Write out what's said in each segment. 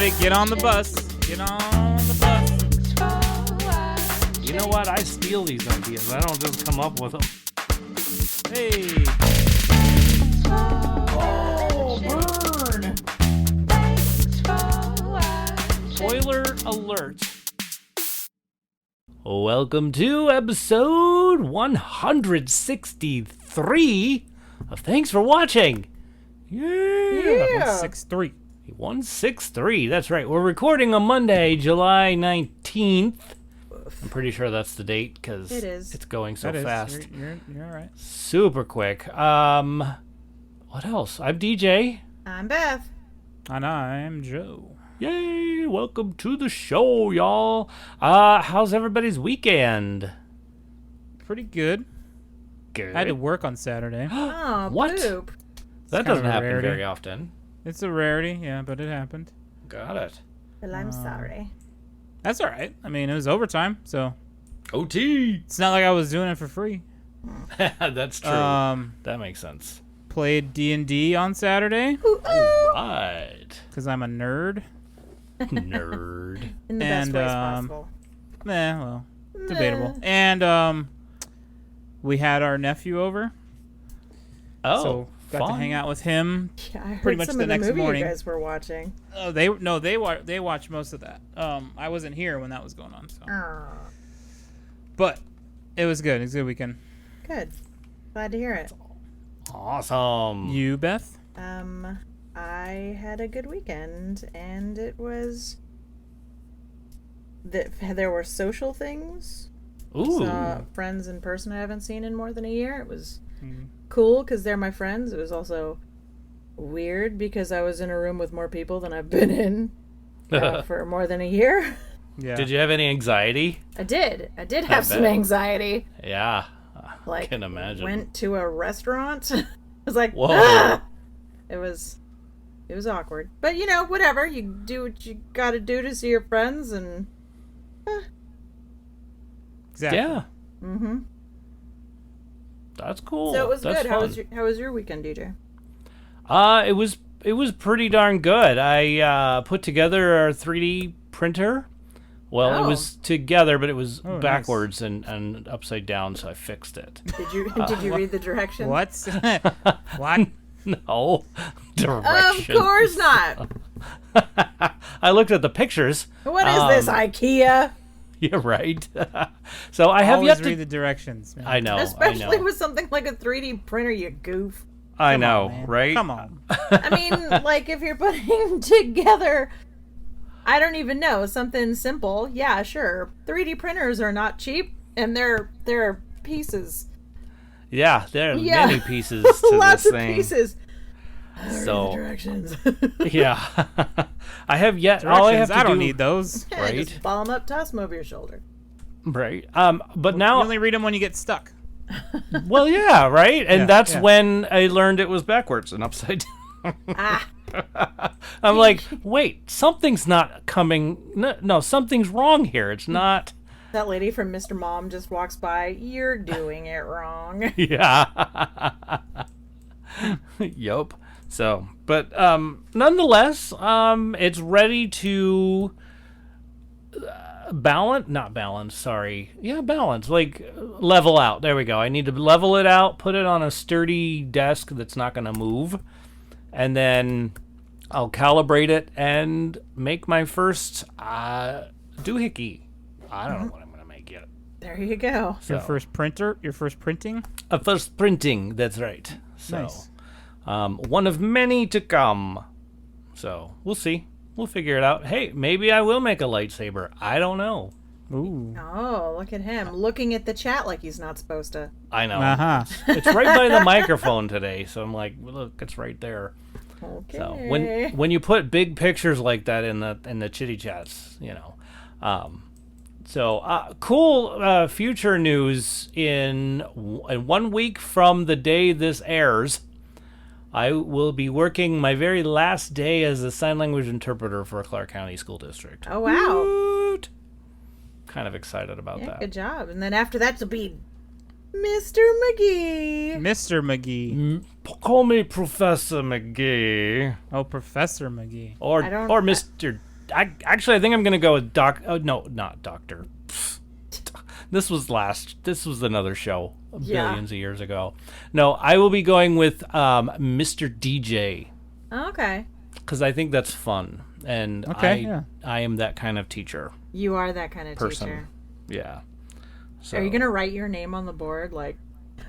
everybody, get on the bus. Get on the bus. You know what? I steal these ideas. I don't just come up with them. Hey. Oh, burn! Spoiler alert. Welcome to episode 163 of Thanks for Watching. Yeah. 163. 163, that's right. We're recording on Monday, July 19th. I'm pretty sure that's the date because it's going so fast. You're all right. Super quick. What else? I'm DJ. I'm Beth. And I'm Joe. Yay! Welcome to the show, y'all. How's everybody's weekend? Pretty good. Good. I had to work on Saturday. Oh, What? poop. That kind doesn't of a happen rarity. very often. It's a rarity, yeah, but it happened. Got it. Well, I'm sorry. That's all right. I mean, it was overtime, so OT. it's not like I was doing it for free. That's true. That makes sense. Played D&D on Saturday Right. because I'm a nerd. Nerd. In the best And, ways possible. Well, debatable. And we had our nephew over, Oh, so got fun. to hang out with him. Yeah, I heard pretty much some the of the next movie morning. you guys were watching. Oh, they watched most of that. I wasn't here when that was going on, so. Oh, But it was good. It was a good weekend. good. Glad to hear it. Awesome. You, Beth? I had a good weekend, and it was that there were social things. Ooh. Saw friends in person I haven't seen in more than a year. It was cool because they're my friends. It was also weird because I was in a room with more people than I've been in for more than a year. Yeah. Did you have any anxiety? I did have some bet. anxiety. Yeah. Like, can imagine. Went to a restaurant. I was like, Whoa. ah! It was awkward. But you know, whatever. You do what you gotta do to see your friends, and Exactly. Yeah. mm-hmm. That's cool. So it was That's good. fun. How was your weekend, DJ? It was pretty darn good. I put together a 3D printer. Well, Oh. it was together, but it was Oh, nice. backwards and upside down, so I fixed it. Did you read the directions? What? What? No. Of Directions. course not. I looked at the pictures. What is this, IKEA? You're right. So I have Always yet read to... the directions, man. I know. Especially I know. with something like a 3D printer, you goof. I Come know, on, man. right? Come on. I mean, like, if you're putting together, I don't even know, something simple, yeah, sure. 3D printers are not cheap, and they're pieces. Yeah, there are Yeah. many pieces to Lots this of thing. pieces. So, Directions. yeah. I have yet... All I have Directions, to don't do... need those. Yeah, Right. just ball them up, toss them over your shoulder. Right. But now... You only read them when you get stuck. Well, yeah, right? And Yeah, that's yeah. when I learned it was backwards and upside down. Ah, I'm like, wait, something's not coming. No, something's wrong here. It's not. that lady from Mr. Mom just walks by. You're doing it wrong. Yeah. Yup. So, but nonetheless, it's ready to balance, like level out. There we go. I need to level it out, put it on a sturdy desk that's not going to move, and then I'll calibrate it and make my first doohickey. I don't know what I'm going to make yet. There you go. Your So, first printing? first printing, that's right. So, Nice. one of many to come. So, we'll see. We'll figure it out. Hey, maybe I will make a lightsaber. I don't know. Ooh. Oh, look at him looking at the chat like he's not supposed to. I know. Uh-huh. It's right by the microphone today, so I'm like, look, it's right there. Okay. So when you put big pictures like that in the chitty chats, you know. Cool future news in 1 week from the day this airs. I will be working my very last day as a sign language interpreter for a Clark County School District. Oh, wow. Woot! Kind of excited about Yeah, that. good job. And then after that, to be Mr. McGee. Mr. McGee. Call me Professor McGee. Oh, Professor McGee. Or I don't- Mr. Actually, I think I'm gonna go with Doc. Oh no, not Doctor. This was another show billions of years ago. No, I will be going with Mr. DJ. Okay. Because I think that's fun, and I am that kind of teacher. You are that kind of person. teacher. Yeah. So. Are you gonna write your name on the board? Like,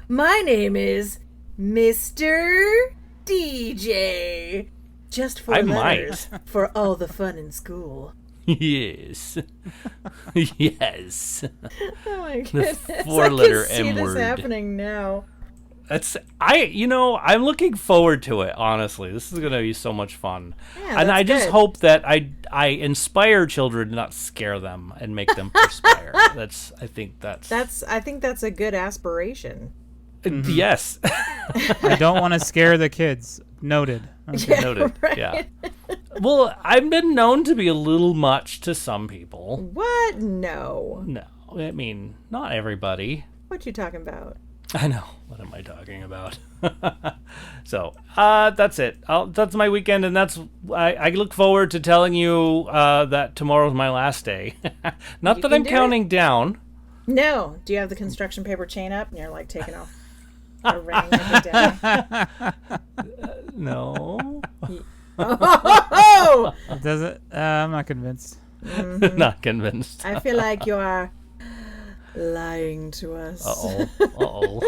my name is Mr. DJ. Just 4 letters for all the fun in school. Yes. Yes. Oh my goodness. The 4-letter I can see M word. this happening now. I'm looking forward to it, honestly. This is going to be so much fun. Yeah, and I just good. hope that I inspire children, not scare them and make them perspire. I think that's a good aspiration. Mm-hmm. Yes. I don't want to scare the kids. Noted. Okay. Yeah, Noted. right. Yeah. Well, I've been known to be a little much to some people. What? No. No, I mean, not everybody. What you talking about? I know. What am I talking about? So, that's it. That's my weekend, and I look forward to telling you that tomorrow's my last day. Not that I'm counting down. No. Do you have the construction paper chain up and you're like taking off a ring every day? No. Oh! Does it? I'm not convinced. Mm-hmm. Not convinced. I feel like you are lying to us. Uh-oh.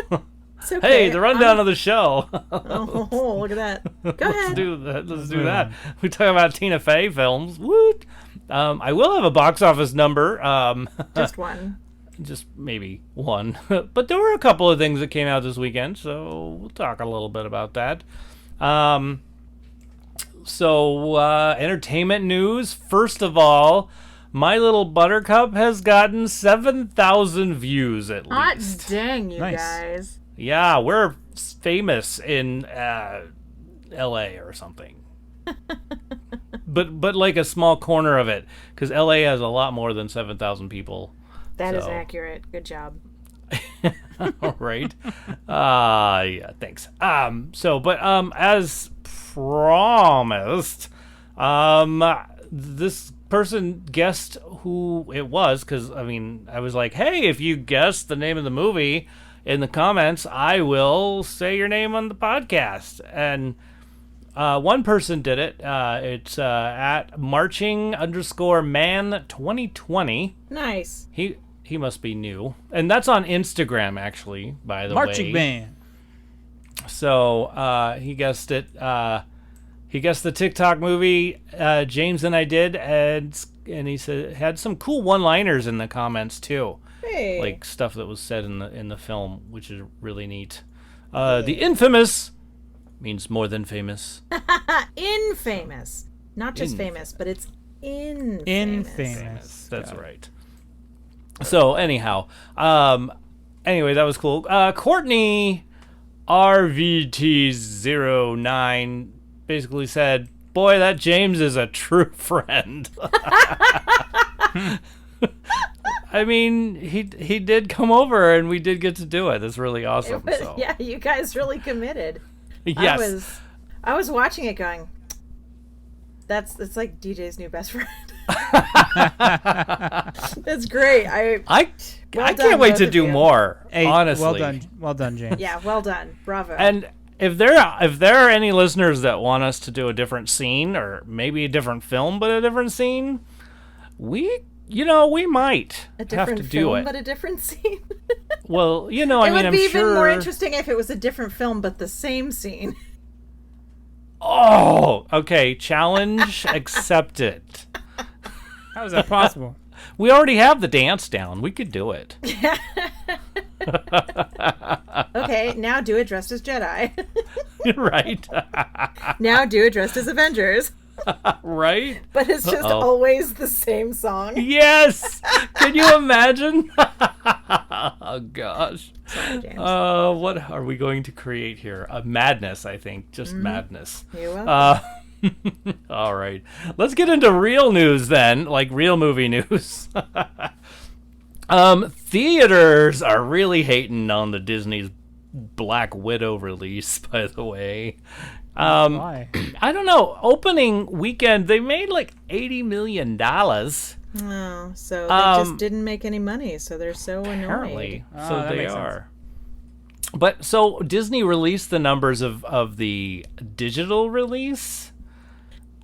It's okay. Hey, the rundown of the show. Oh, look at that. Go ahead. Let's do that. We talk about Tina Fey films. Woot! I will have a box office number. Just one. Just maybe one. But there were a couple of things that came out this weekend, so we'll talk a little bit about that. So, entertainment news. First of all, My Little Buttercup has gotten 7,000 views at least. Hot dang, you Nice. guys. Yeah, we're famous in L.A. or something. but like a small corner of it, because L.A. has a lot more than 7,000 people. That is accurate. Good job. All right. Yeah, thanks. As promised, this person guessed who it was, because, I was like, hey, if you guess the name of the movie in the comments, I will say your name on the podcast. And one person did it. It's at marching_man2020. Nice. He must be new. And that's on Instagram, actually, by the way. Marching band. So he guessed it. He guessed the TikTok movie James and I did, and he said had some cool one-liners in the comments too, Hey. like stuff that was said in the film, which is really neat. The infamous means more than famous. Infamous. Not just famous, but it's infamous. Infamous. That's right. So anyhow, anyway, that was cool. Courtney RVT09 basically said, "Boy, that James is a true friend." I mean, he did come over and we did get to do it. That's really awesome. Yeah, you guys really committed. Yes. I was watching it going, it's like DJ's new best friend. That's great. I can't wait to do more. Hey, honestly, well done, James. Yeah, well done. Bravo. And if there are any listeners that want us to do a different scene, or maybe a different film but a different scene, we might a different have to do film, it. but a different scene. Well, It would be even more interesting if it was a different film but the same scene. Oh, okay. Challenge accepted. How is that possible? We already have the dance down. We could do it. Okay, now do it dressed as Jedi. Right. Now do it dressed as Avengers. Right. But it's just always the same song. Yes. Can you imagine? Oh gosh. Sorry, James. What are we going to create here? A madness, I think. Just madness. You will. All right. Let's get into real news then, like real movie news. Theaters are really hating on the Disney's Black Widow release, by the way. Why? I don't know. Opening weekend, they made like $80 million. Oh, so they just didn't make any money, so they're so Apparently. annoyed. So that they makes sense. are. But so Disney released the numbers of the digital release.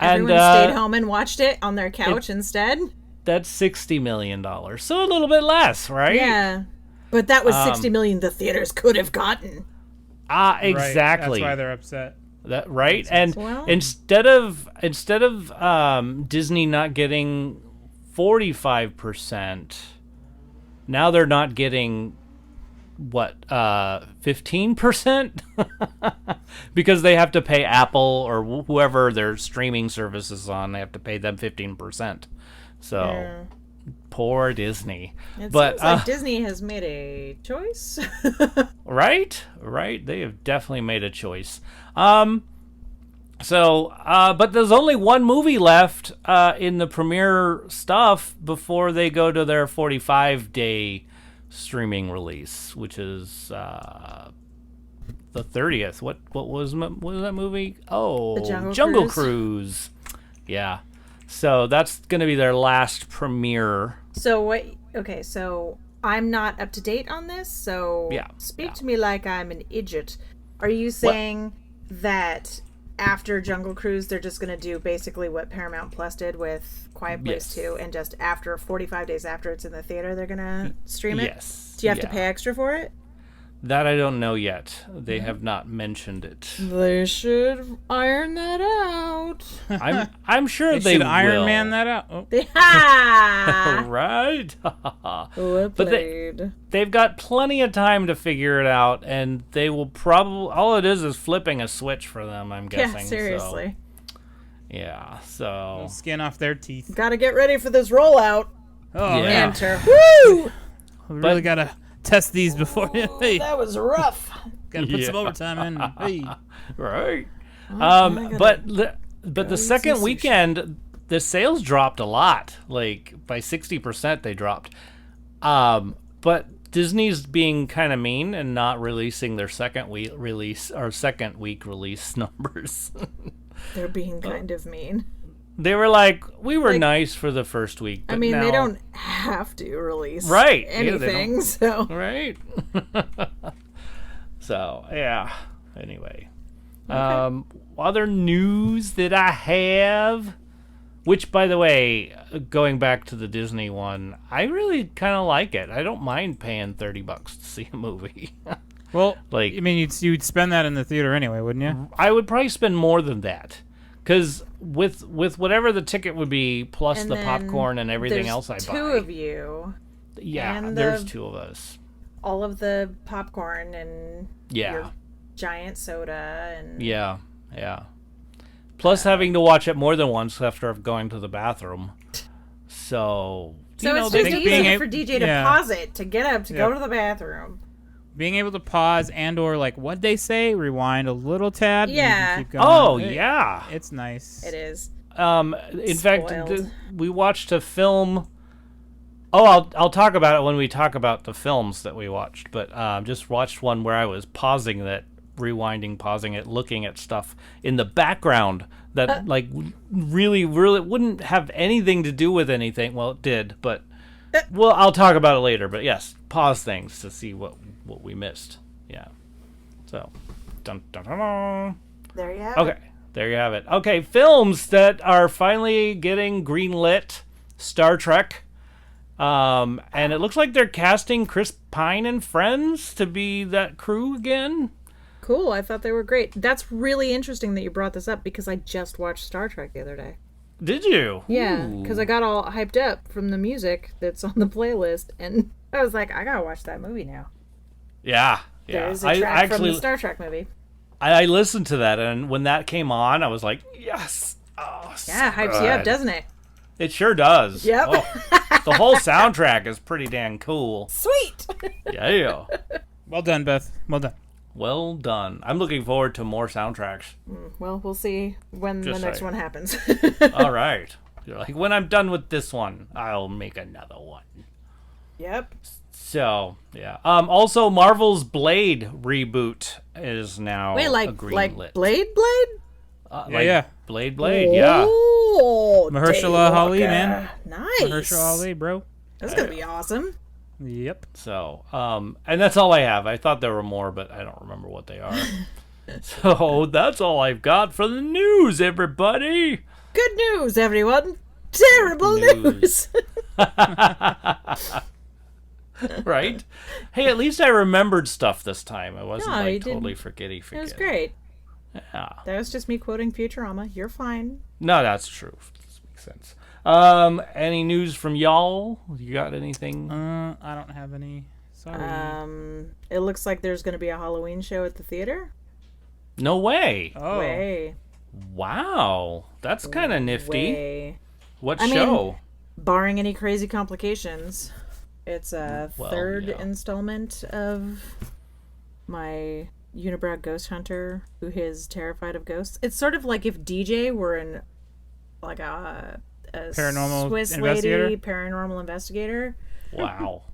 Everyone and stayed home and watched it on their couch instead? That's $60 million. So a little bit less, right? Yeah. But that was $60 million the theaters could have gotten. Exactly. Right, that's why they're upset. That right? And Well- instead of Disney not getting 45%, now they're not getting what 15% because they have to pay Apple or whoever their streaming service is on. They have to pay them 15%. So poor Disney. It But seems like Disney has made a choice. right, they have definitely made a choice. But there's only one movie left in the premiere stuff before they go to their 45-day streaming release, which is the 30th. What was that movie? Oh, The Jungle Cruise. Yeah. So that's going to be their last premiere. So what? Okay, so I'm not up to date on this. So speak to me like I'm an idiot. Are you saying that after Jungle Cruise, they're just going to do basically what Paramount Plus did with Quiet Place 2, and just after 45 days after it's in the theater, they're going to stream it? Yes. Do you have to pay extra for it? That I don't know yet. They have not mentioned it. They should iron that out. I'm sure They should will. Iron Man that out. Oh. Ha! Right? Well But played. they've got plenty of time to figure it out, and they will probably... All it is flipping a switch for them, I'm guessing. Yeah, seriously. So... Skin off their teeth. Gotta get ready for this rollout. Oh, Yeah. man. Enter. Woo! We really got to test these before. Hey, That was rough. got to put some overtime in. Hey. Right. gotta But the eat second some sushi. weekend, the sales dropped a lot. Like, by 60% they dropped. But Disney's being kind of mean and not releasing their second week release numbers. They're being kind of mean. They were like, we were nice for the first week. But I mean, now, they don't have to release Right. Yeah, they anything, so... Right? So, yeah. Anyway. Other news that I have, which, by the way, going back to the Disney one, I really kind of like it. I don't mind paying $30 to see a movie. Well, Like- I mean, you'd spend that in the theater anyway, wouldn't you? I would probably spend more than that. Because with whatever the ticket would be, plus And the then popcorn and everything else I there's buy. two of you. Yeah, and there's the- two of us. All of the popcorn and Yeah. your giant soda and... Yeah. Plus having to watch it more than once after going to the bathroom. So, So it's they just think being easier a- for DJ to yeah. pause it, to get up, to go Yeah. to the bathroom. Being able to pause and or like what they say, rewind a little tad. and you can Yeah. keep going. oh yeah. It's nice. It is. In fact, Spoiled. we watched a film. Oh, I'll talk about it when we talk about the films that we watched. But just watched one where I was pausing that, rewinding, pausing it, looking at stuff in the background that like really wouldn't have anything to do with anything. Well, it did, but well, I'll talk about it later. But yes, pause things to see what we missed. Yeah. So, dun, dun, dun, dun. There you have it. Okay, there you have it. Okay, films that are finally getting greenlit. Star Trek. And it looks like they're casting Chris Pine and friends to be that crew again. Cool. I thought they were great. That's really interesting that you brought this up because I just watched Star Trek the other day. Did you? Yeah, Ooh. because I got all hyped up from the music that's on the playlist, and I was like, I gotta watch that movie now. Yeah. There Yeah. is a track from the Star Trek movie. I listened to that, and when that came on, I was like, yes. Oh, Yeah, so hypes you up, good. doesn't it? It sure does. Yep. Oh, the whole soundtrack is pretty damn cool. Sweet. Yeah. Well done, Beth. Well done. Well done. I'm looking forward to more soundtracks. Well, we'll see when Just the next saying. one happens. All right. You're like, when I'm done with this one, I'll make another one. Yep. So yeah. Also, Marvel's Blade reboot is now Wait, a like greenlit. Blade? Yeah. Blade. Yeah. Oh, Mahershala Daywalker. Ali, man. Nice. Mahershala Ali, bro. That's gonna be awesome. Yep. So, and that's all I have. I thought there were more, but I don't remember what they are. So that's all I've got for the news, everybody. Good news, everyone. Terrible news. Right? Hey, at least I remembered stuff this time. I wasn't No, you totally didn't. forgetty. It was great. Yeah. That was just me quoting Futurama. You're fine. No, that's true. This makes sense. Any news from y'all? You got anything? I don't have any. Sorry. It looks like there's going to be a Halloween show at the theater. No way. Oh. Way. Wow. That's kind of nifty. Way. What I mean, show? Barring any crazy complications, it's a Well, third yeah. installment of my unibrow ghost hunter who is terrified of ghosts. It's sort of like if DJ were in like a Paranormal Swiss investigator? lady paranormal investigator. Wow.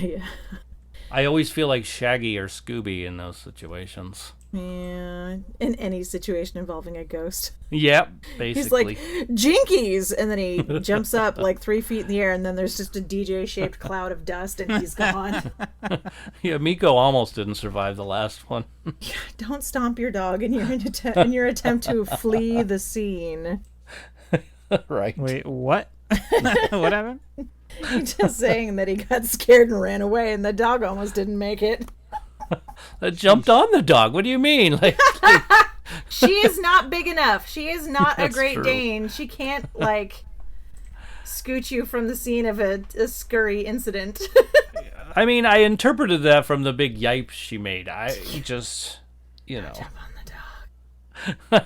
Yeah. I always feel like Shaggy or Scooby in those situations. Yeah, in any situation involving a ghost. Yep, He's basically. like, Jinkies! And then he jumps up like 3 feet in the air, and then there's just a DJ-shaped cloud of dust, and he's gone. Yeah, Miko almost didn't survive the last one. Don't stomp your dog in your attempt to flee the scene. Right. Wait, what? What happened? Just saying that he got scared and ran away, and the dog almost didn't make it. I jumped on the dog. What do you mean? Like, She is not big enough. She is not a That's Great true. Dane. She can't, like, scoot you from the scene of a scurry incident. I mean, I interpreted that from the big yipe she made. I just, you know. Jump on the dog.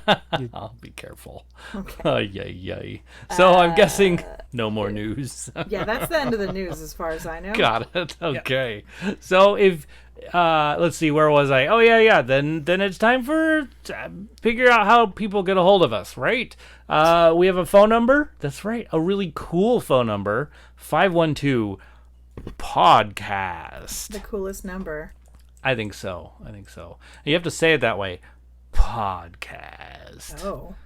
I'll be careful. Okay. Yay. So I'm guessing no more news. Yeah, that's the end of the news as far as I know. Got it. Okay. So if let's see, where was I? Oh yeah. Then it's time for figure out how people get a hold of us, right? We have a phone number. That's right. A really cool phone number. 512 podcast. The coolest number. I think so. You have to say it that way. Podcast. Oh.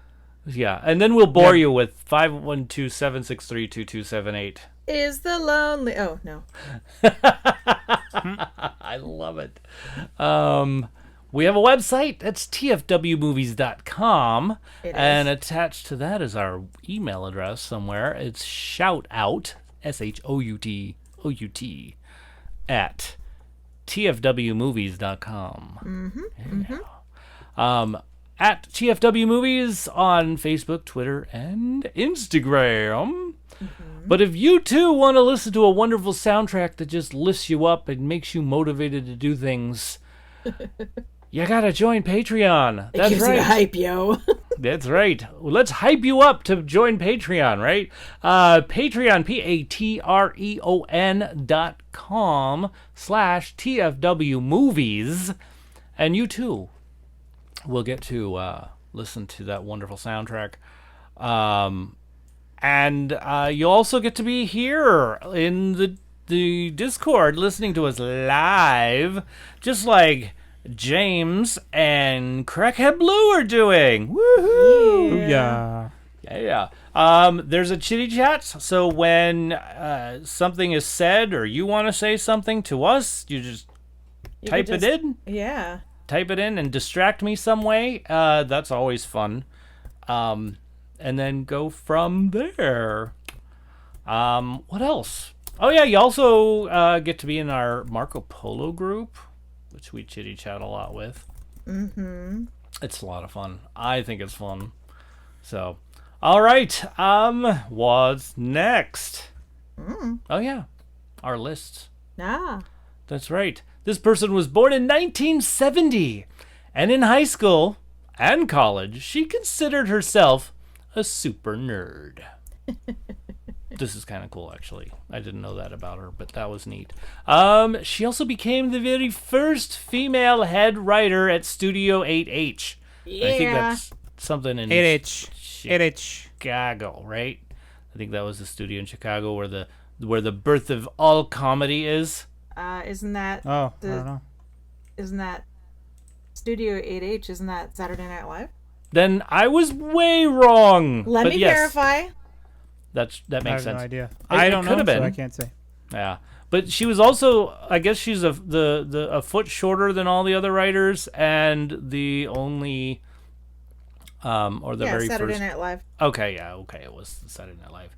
Yeah, and then we'll bore you with 512-763-2278. Is the lonely... Oh, no. I love it. We have a website. That's tfwmovies.com. It is. And attached to that is our email address somewhere. It's shoutout, SHOUTOUT, at tfwmovies.com. At TFW Movies on Facebook, Twitter, and Instagram. But if you too want to listen to a wonderful soundtrack that just lifts you up and makes you motivated to do things, you gotta join Patreon. It That's gives right. you hype, yo. That's right. Well, let's hype you up to join Patreon, right? Patreon, patreon.com/TFW Movies. And you too will get to listen to that wonderful soundtrack. And you'll also get to be here in the Discord listening to us live, just like James and Crackhead Blue are doing. Woohoo! Yeah. Yeah. There's a chitty chat, so when something is said or you want to say something to us, you just type it in. Yeah. Type it in and distract me some way. That's always fun. And then go from there. What else? Oh yeah, you also get to be in our Marco Polo group, which we chitty chat a lot with. Mm-hmm. It's a lot of fun. I think it's fun. So, all right. What's next? Oh yeah, our lists. Ah. That's right. This person was born in 1970, and in high school and college, she considered herself a super nerd. This is kind of cool, actually. I didn't know that about her, but that was neat. She also became the very first female head writer at Studio 8H. Yeah. I think that's something in 8H. 8H. Chicago, right? I think that was the studio in Chicago where the birth of all comedy is. Isn't that Oh, I don't know. isn't that Studio 8H? Isn't that Saturday Night Live? Then I was way wrong. Let me verify. That I makes have sense. no idea. It I don't could know, have been. so I can't say. Yeah, but she was also, I guess she's a foot shorter than all the other writers, and the only, or the very Saturday first. Night Live. Okay, it was Saturday Night Live.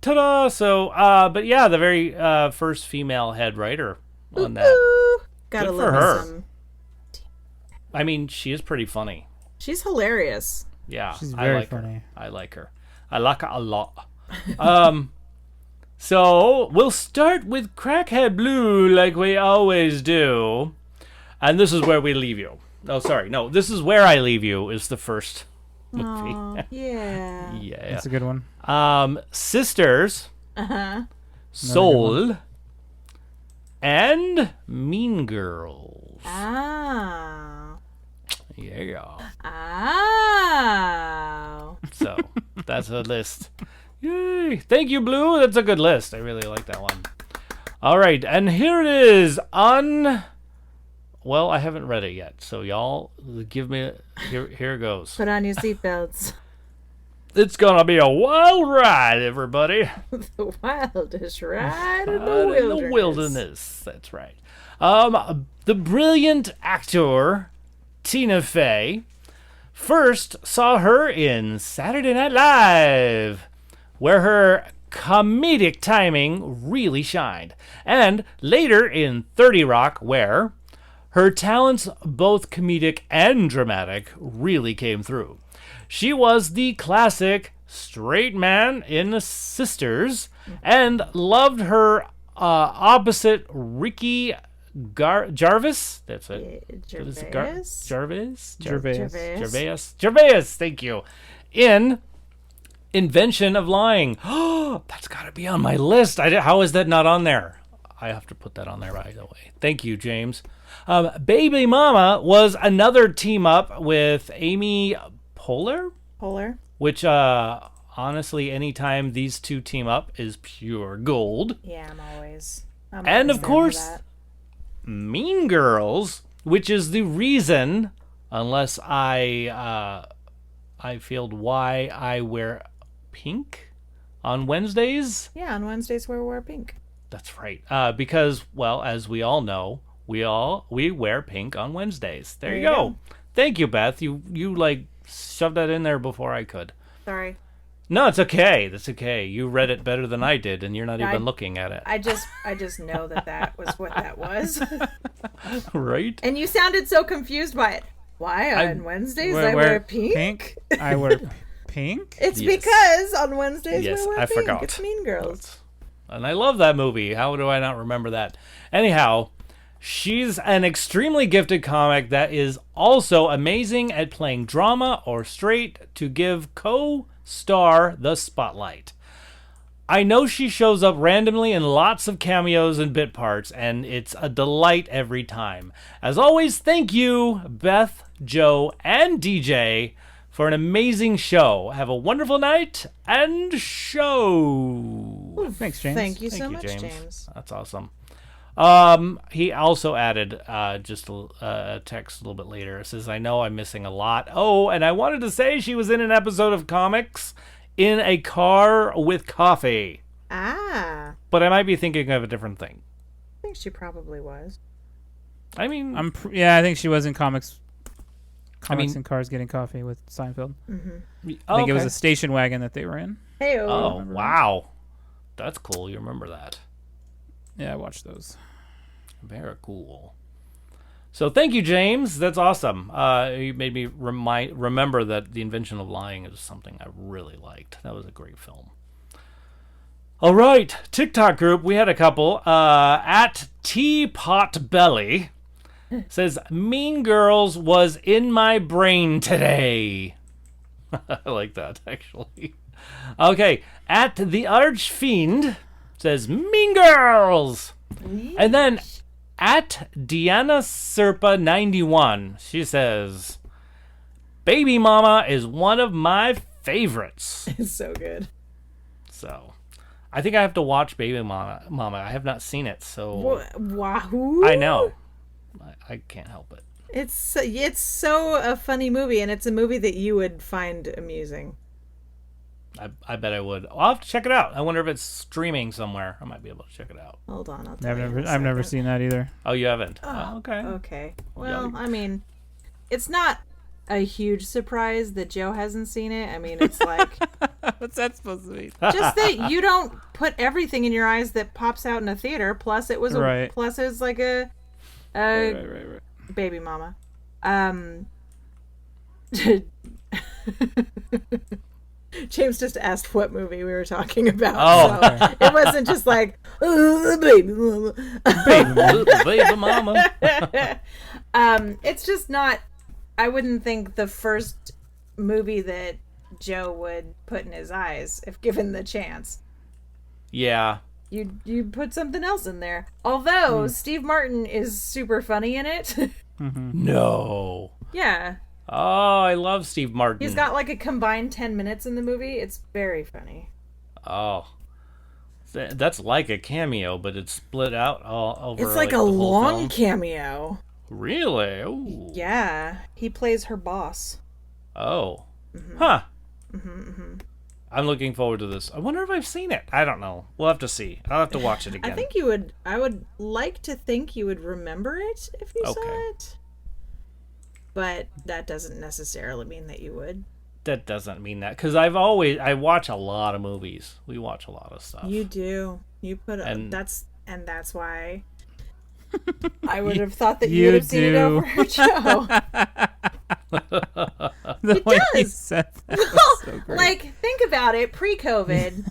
Ta-da! So, but yeah, the very first female head writer on that. Ooh, gotta Good love for me her. some. I mean, she is pretty funny. She's hilarious. Yeah, She's I very like funny. her. I like her. I like her a lot. So we'll start with Crackhead Blue, like we always do, and this is where we leave you. Oh, sorry, no, this is where I leave you. Is the first movie. Aw, yeah. Yeah. That's a good one. Sisters, Uh-huh. Soul, and Mean Girls. Ah. Yeah. Oh. So that's a list. Yay! Thank you, Blue. That's a good list. I really like that one. All right, and here it is. Well, I haven't read it yet, so y'all give me. Here it goes. Put on your seatbelts. It's gonna be a wild ride, everybody. The wildest ride in Out the in wilderness. That's right. The brilliant actor Tina Fey first saw her in Saturday Night Live, where her comedic timing really shined, and later in 30 Rock, where her talents, both comedic and dramatic, really came through. She was the classic straight man in The Sisters, and loved her opposite Ricky Jarvis. That's it. What is it? Gervais. Thank you. In Invention of Lying. Oh, that's got to be on my list. How is that not on there? I have to put that on there right away. Thank you, James. Baby Mama was another team up with Amy Poehler, which honestly, anytime these two team up is pure gold. Yeah, I'm And always of down for course, that. Mean Girls, which is the reason, unless I failed, why I wear pink on Wednesdays. Yeah, on Wednesdays we wear pink. That's right. Because, well, as we all know, we wear pink on Wednesdays. There you go. Thank you, Beth. You like shoved that in there before I could. Sorry. No, it's okay. That's okay. You read it better than I did, and you're not even looking at it. I just know that was what that was. Right? And you sounded so confused by it. Why on Wednesdays I wear pink? I wear pink? It's Yes. because on Wednesdays Yes, we wear I pink. forgot. It's Mean Girls. And I love that movie. How do I not remember that? Anyhow, she's an extremely gifted comic that is also amazing at playing drama or straight to give co-star the spotlight. I know she shows up randomly in lots of cameos and bit parts, and it's a delight every time. As always, thank you, Beth, Joe, and DJ, for an amazing show. Have a wonderful night and show. Thanks, James. Thank you Thank so you, much, James. That's awesome. He also added just a text a little bit later. It says, I know I'm missing a lot. Oh, and I wanted to say she was in an episode of comics in a car with coffee. Ah, But I might be thinking of a different thing. I think she probably was. I mean, I think she was in comics and Cars Getting Coffee with Seinfeld. I think it was a station wagon that they were in. Hey, Oh, wow. That's cool. You remember that. Yeah, I watched those. Very cool. So thank you, James. That's awesome. You made me remember that The Invention of Lying is something I really liked. That was a great film. All right, TikTok group. We had a couple. At Teapotbelly says, Mean Girls was in my brain today. I like that, actually. Okay, at The Archfiend says, Mean Girls. And then at Deanna Serpa 91, she says, Baby Mama is one of my favorites. it's so good. So, I think I have to watch Baby Mama. I have not seen it, so Wahoo! I know. I can't help it. It's so a funny movie, and it's a movie that you would find amusing. I bet I would. I'll have to check it out. I wonder if it's streaming somewhere. I might be able to check it out. Hold on, I've never seen that either. Oh, you haven't? Oh, okay. Okay. Well, I mean, it's not a huge surprise that Joe hasn't seen it. I mean, it's like what's that supposed to mean? just that you don't put everything in your eyes that pops out in a theater. Plus, it was like a right. Baby Mama. James just asked what movie we were talking about. Oh, so it wasn't just like Baby Mama. Baby Mama. It's just not. I wouldn't think the first movie that Joe would put in his eyes if given the chance. Yeah. You put something else in there. Although Steve Martin is super funny in it. No. Yeah. Oh, I love Steve Martin. He's got like a combined 10 minutes in the movie. It's very funny. Oh. That's like a cameo, but it's split out all over. It's like a long cameo. Really? Ooh. Yeah. He plays her boss. Oh. Huh. I'm looking forward to this. I wonder if I've seen it. I don't know. We'll have to see. I'll have to watch it again. I think you would. I would like to think you would remember it if you saw it. But that doesn't necessarily mean that you would. That doesn't mean that. Because I watch a lot of movies. We watch a lot of stuff. You do. You put that's why I would have thought that you would have seen it over Joe. The way he said that was so great. Like, think about it. Pre-COVID,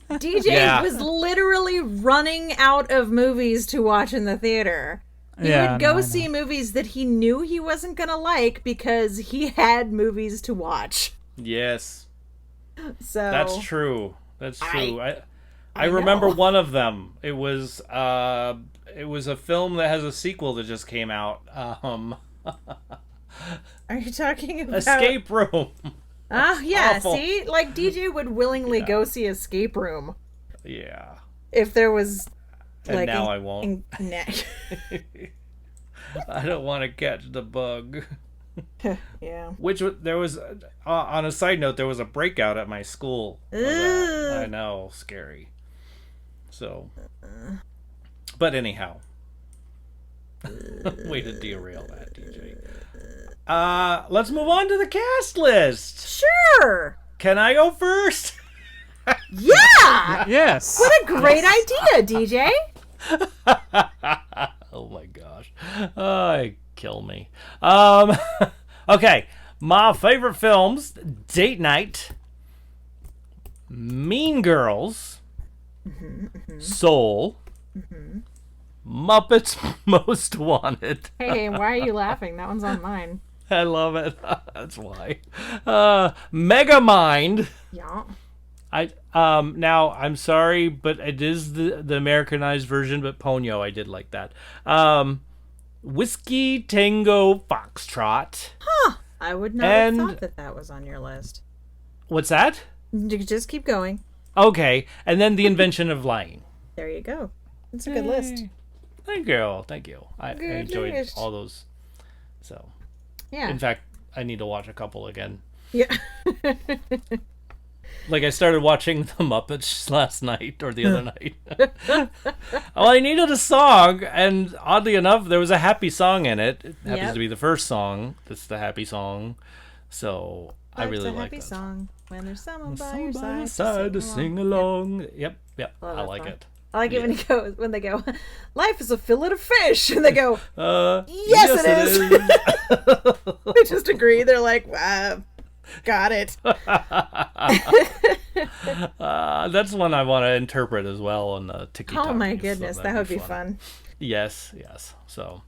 DJ was literally running out of movies to watch in the theater. He would go see movies that he knew he wasn't going to like because he had movies to watch. Yes. So that's true. That's true. I remember one of them. It was a film that has a sequel that just came out. Are you talking about Escape Room? Yeah. Awful. See, like DJ would willingly go see Escape Room. Yeah. If there was. And now I won't. I don't want to catch the bug. Yeah. There was on a side note, there was a breakout at my school. I know, scary. So, but anyhow, way to derail that, DJ. Let's move on to the cast list. Sure. Can I go first? Yeah. Yes. What a great idea, DJ. Oh my gosh. Kill me. Okay. My favorite films: Date Night, Mean Girls, Soul, Muppets Most Wanted. Hey, why are you laughing? That one's on mine. I love it. That's why. Megamind. Yeah. Now I'm sorry, but it is the Americanized version, but Ponyo, I did like that. Whiskey Tango Foxtrot. Huh. I would not have thought that was on your list. What's that? Just keep going. Okay, and then The Invention of Lying. There you go. It's a good list. Thank you. I enjoyed all those. So, yeah. In fact, I need to watch a couple again. Yeah. Like, I started watching The Muppets last night, or the other night. Well, I needed a song, and oddly enough, there was a happy song in it. It happens to be the first song that's the happy song. So, I really like that. It's a happy song when there's someone by your side to sing along. Yep. I like song. it. I like it when they go, life is a fillet of fish, and they go, yes, it is. They just agree. They're like, wow. Got it. That's one I want to interpret as well on the TikTok. Oh my goodness, that would be fun. Yes. So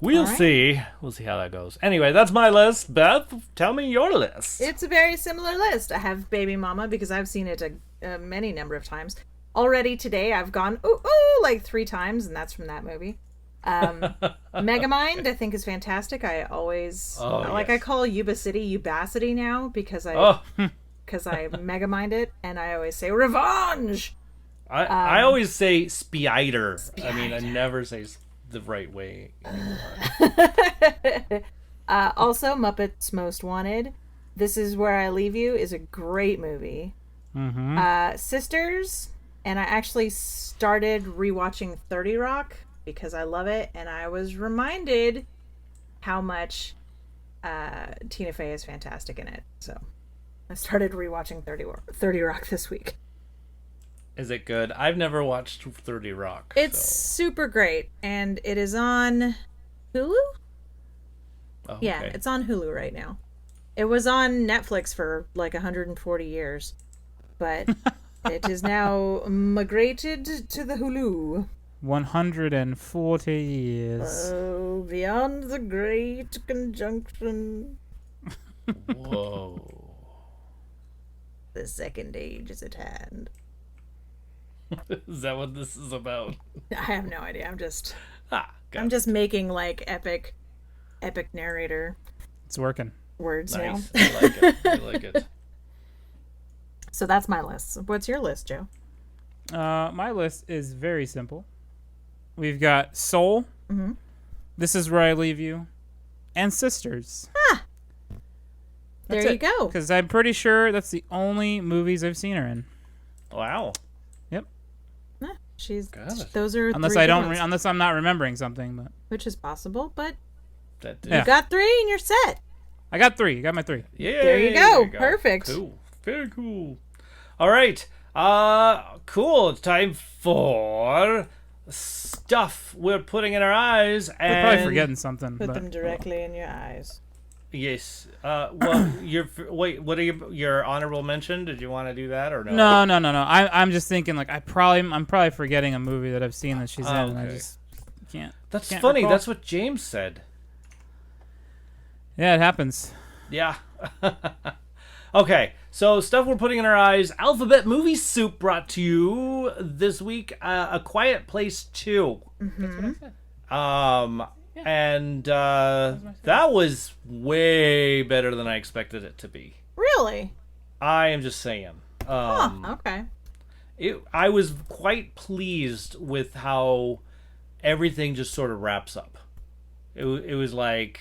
we'll see. We'll see how that goes. Anyway, that's my list. Beth, tell me your list. It's a very similar list. I have Baby Mama because I've seen it a many number of times. Already today, I've gone like 3 times, and that's from that movie. Megamind, I think, is fantastic. I always I call Yuba City Ubacity now because I megamind it, and I always say revenge. I always say spider. I mean, I never say the right way anymore. Also, Muppets Most Wanted. This Is Where I Leave You is a great movie. Mm-hmm. Sisters, and I actually started rewatching 30 Rock because I love it, and I was reminded how much Tina Fey is fantastic in it. So I started rewatching 30 Rock this week. Is it good? I've never watched 30 Rock. It's super great, and it is on Hulu? Oh, yeah, okay. it's on Hulu right now. It was on Netflix for like 140 years, but it is now migrated to the Hulu. 140 years. Oh, beyond the great conjunction. Whoa. The second age is at hand. Is that what this is about? I have no idea. I'm just making like epic narrator It's working. words Nice. now. I like it. I like it. So that's my list. What's your list, Joe? My list is very simple. We've got Soul, Mm-hmm. This Is Where I Leave You, and Sisters. There you go. Because I'm pretty sure that's the only movies I've seen her in. Wow. She's Got it. those are Unless three I good don't, ones, unless I'm not remembering something. But which is possible. But That Yeah. you got 3 and you're set. I got 3. I got my 3. Yeah. There you go. Perfect. Cool. Very cool. All right. Cool. It's time for stuff we're putting in our eyes. And We're probably forgetting something. Put but, them directly in your eyes. Yes. Well, wait. What are your honorable mention? Did you want to do that or no? No. I'm just thinking like I'm probably forgetting a movie that I've seen that she's in, and I Okay. just can't. That's can't funny. recall. That's what James said. Yeah, it happens. Yeah. Okay, so stuff we're putting in our eyes. Alphabet Movie Soup brought to you this week. A Quiet Place 2. That's what I said. And that was way better than I expected it to be. Really? I am just saying. Okay. I was quite pleased with how everything just sort of wraps up. It was like,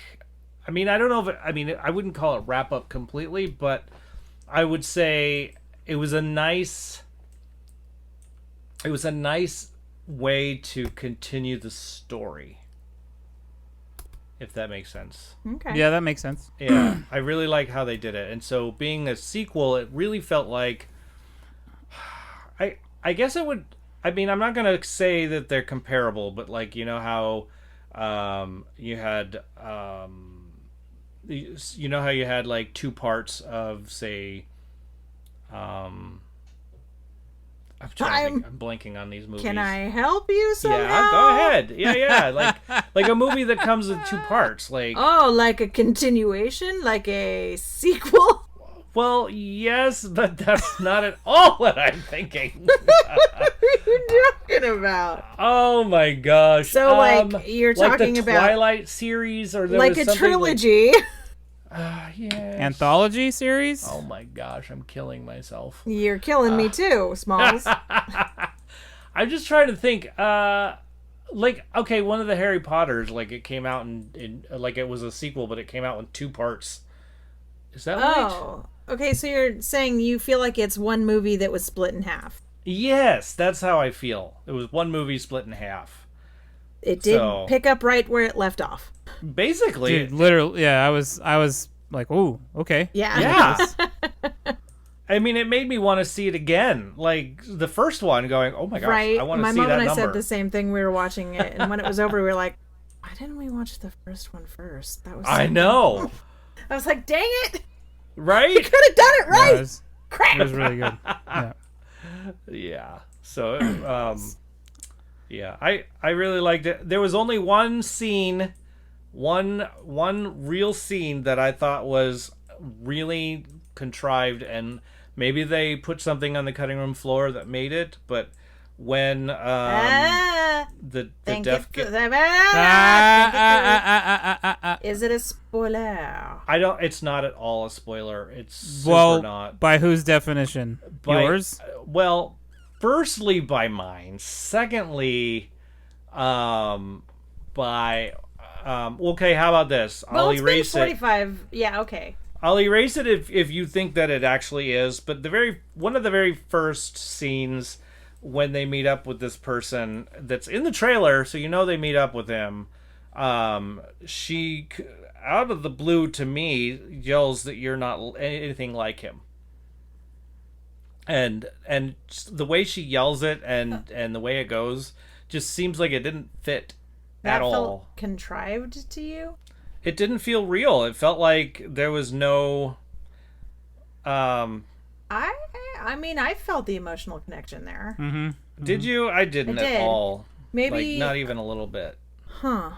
I mean, I don't know if I wouldn't call it wrap up completely, but I would say it was a nice way to continue the story, if that makes sense. Okay. Yeah, that makes sense. Yeah, I really like how they did it. And so being a sequel, it really felt like I guess it would, I mean, I'm not going to say that they're comparable, but like, you know how you had like 2 parts of, say, I'm blanking on these movies. Can I help you somehow? Yeah, go ahead. Yeah. Like a movie that comes in 2 parts. Like, Oh, like a continuation? Like a sequel? well, yes, but that's not at all what I'm thinking. What are you talking about? Oh my gosh. So, like, you're talking the about Twilight series, or there like was a something trilogy. yes. Anthology series? Oh my gosh, I'm killing myself. You're killing me too, Smalls. I'm just trying to think. Like, okay, one of the Harry Potters, like, it came out in like, it was a sequel, but it came out in 2 parts. Is that right? Oh. Okay, so you're saying you feel like it's one movie that was split in half. Yes, that's how I feel. It was one movie split in half. It did pick up right where it left off. Basically. Dude, literally, yeah, I was like, ooh, okay. Yeah. Yeah. I mean, it made me want to see it again. Like, the first one, going, oh my gosh, Right. I want to My see mom that and I number. said the same thing. We were watching it, and when it was over, we were like, why didn't we watch the first one first? That was. I know. I was like, dang it! We Right? could have done it right. Yeah, Crap. it was really good. Yeah. Yeah. So, yeah, I really liked it. There was only one scene, one real scene that I thought was really contrived, and maybe they put something on the cutting room floor that made it, but when the deaf Is it a spoiler? I don't, it's not at all a spoiler. It's super not. By whose definition? By- Yours? Well, firstly by mine. Secondly, by okay. How about this? Well, I'll it's erase been 45. Yeah, okay. I'll erase it if you think that it actually is. But one of the very first scenes when they meet up with this person that's in the trailer, so you know they meet up with him. She, out of the blue to me, yells that you're not anything like him. And the way she yells it and the way it goes just seems like it didn't fit at all. That felt contrived to you? It didn't feel real. It felt like there was no I mean, I felt the emotional connection there. Mm-hmm. Did you? I didn't at all. Maybe like, not even a little bit. Huh.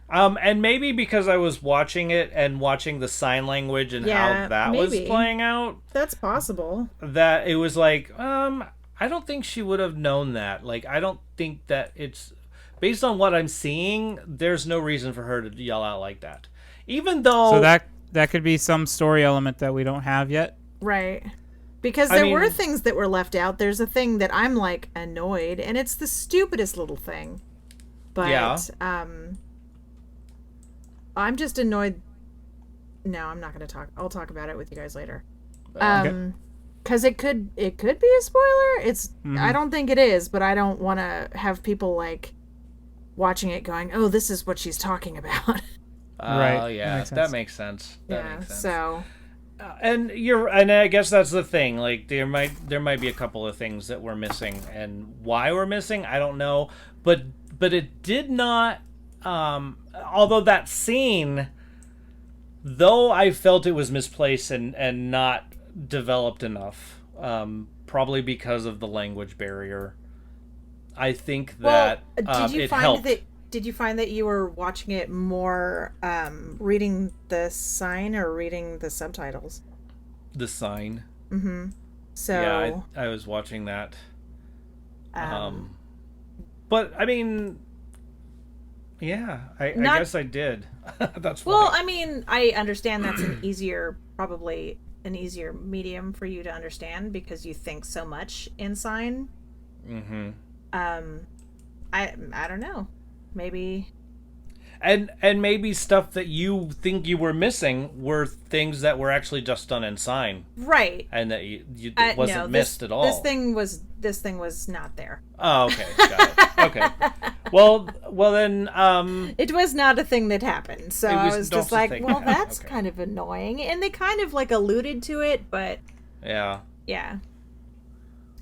And maybe because I was watching it and watching the sign language and how that was playing out. That's possible. That it was like, I don't think she would have known that. Like, I don't think that it's based on what I'm seeing. There's no reason for her to yell out like that, even though. So that could be some story element that we don't have yet, right? Because there were things that were left out. There's a thing that I'm like annoyed, and it's the stupidest little thing. But yeah. I'm just annoyed. No, I'm not going to talk. I'll talk about it with you guys later. Okay. Because it could be a spoiler. It's I don't think it is, but I don't want to have people like watching it going, "Oh, this is what she's talking about." Right. Yeah, that makes sense. That makes sense. So. And I guess that's the thing. Like there might be a couple of things that we're missing, and why we're missing, I don't know. But it did not. Although that scene, though I felt it was misplaced and not developed enough, probably because of the language barrier. I think that it helped. Did you find that you were watching it more reading the sign or reading the subtitles? The sign. Mm-hmm. So yeah, I was watching that. But I mean, yeah, I guess I did. That's funny. Well, I mean, I understand that's probably an easier medium for you to understand because you think so much in sign. Mm-hmm. I don't know. Maybe. And maybe stuff that you think you were missing were things that were actually just done in sign. Right. And that you wasn't missed at all. This thing was not there. Oh, okay. Got it. Okay. Well then it was not a thing that happened. So I was just like, well, that's okay. kind of annoying. And they kind of like alluded to it, but yeah. Yeah.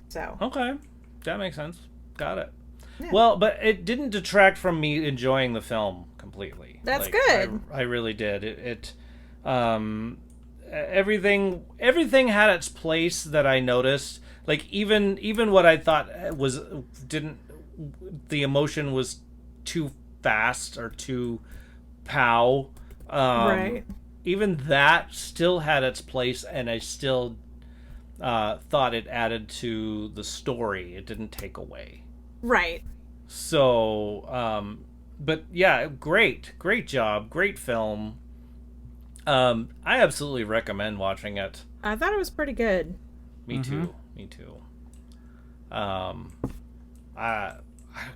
So. Okay. That makes sense. Got it. Yeah. Well, but it didn't detract from me enjoying the film completely. That's good. I really did. Everything had its place that I noticed. Like even what I thought the emotion was too fast or too pow. Right. Even that still had its place, and I still thought it added to the story. It didn't take away. Right. So, but yeah, great job, great film. I absolutely recommend watching it. I thought it was pretty good. Me too.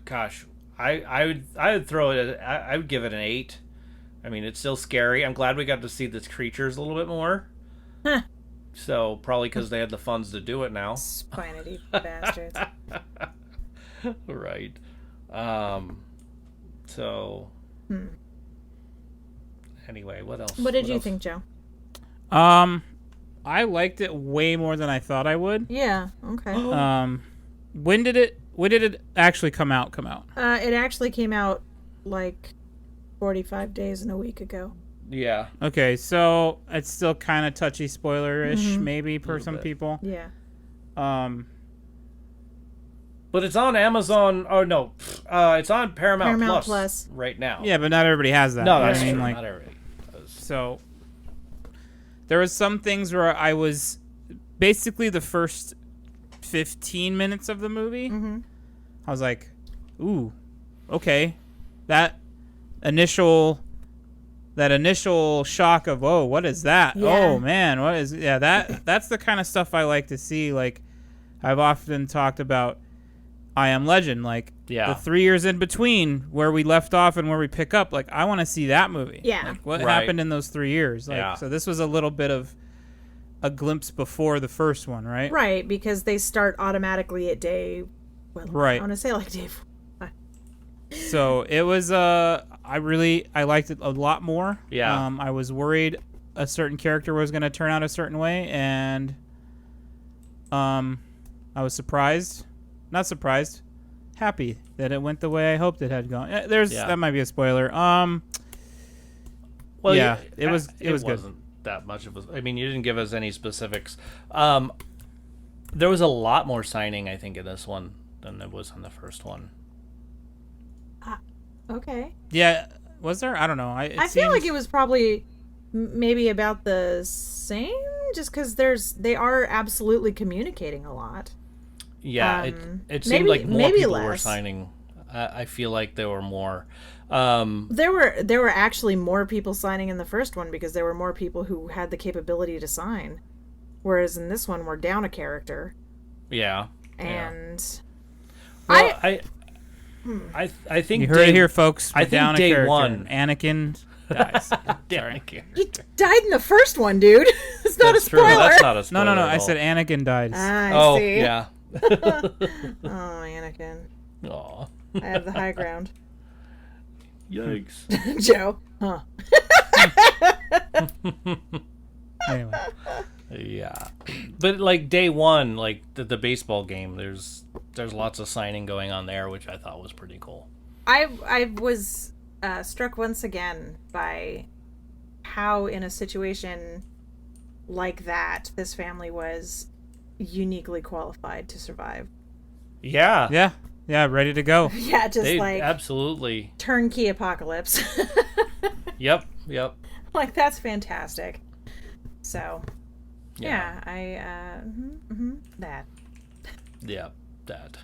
Gosh, I would throw it. I would give it an 8. I mean, it's still scary. I'm glad we got to see the creatures a little bit more. Huh. So probably because they had the funds to do it now. Spinity bastards. Right. So. Anyway, what else? What did you think, Joe? I liked it way more than I thought I would. Yeah. Okay. When did it actually come out? It actually came out like 45 days and a week ago. Yeah. Okay, so it's still kind of touchy spoiler-ish, maybe for some people. Yeah. But it's on Amazon. Oh no, it's on Paramount Plus right now. Yeah, but not everybody has that. No, that's true. Like, not everybody does. So there was some things where I was basically the first 15 minutes of the movie. Mm-hmm. I was like, "Ooh, okay." That initial shock of, "Whoa, what is that?" Yeah. Oh man, what is? Yeah, that's the kind of stuff I like to see. Like I've often talked about. I Am Legend. Like, the 3 years in between where we left off and where we pick up, like, I want to see that movie. Yeah. Like, what happened in those 3 years? Like, so this was a little bit of a glimpse before the first one, right? Right, because they start automatically at day... Well, I want to say, like, day 4. So it was, I liked it a lot more. Yeah. I was worried a certain character was going to turn out a certain way, and I was surprised. Not surprised. Happy that it went the way I hoped it had gone. That might be a spoiler. Well, yeah, it was good. Wasn't that much of a... I mean, you didn't give us any specifics. There was a lot more signing, I think, in this one than there was in the first one. Okay. Yeah, was there? I don't know. I feel like it was probably maybe about the same, just because they are absolutely communicating a lot. Yeah, it seemed like more people were signing. I feel like there were more. There were actually more people signing in the first one because there were more people who had the capability to sign, whereas in this one we're down a character. Yeah. And I think you heard it here, folks. I think down day a character. one, Anakin dies. Sorry. He died in the first one, dude. It's not a spoiler. True. That's not a spoiler. No. I said Anakin died. I see. Yeah. Oh, Anakin. Aw. I have the high ground. Yikes. Joe. Huh. Anyway. Yeah. But like day one, like the baseball game, there's lots of signing going on there, which I thought was pretty cool. I was struck once again by how in a situation like that, this family was uniquely qualified to survive. Yeah. Yeah, ready to go. Yeah, just like absolutely turnkey apocalypse. Yep. Like, that's fantastic. So, yeah, that. Yeah, that.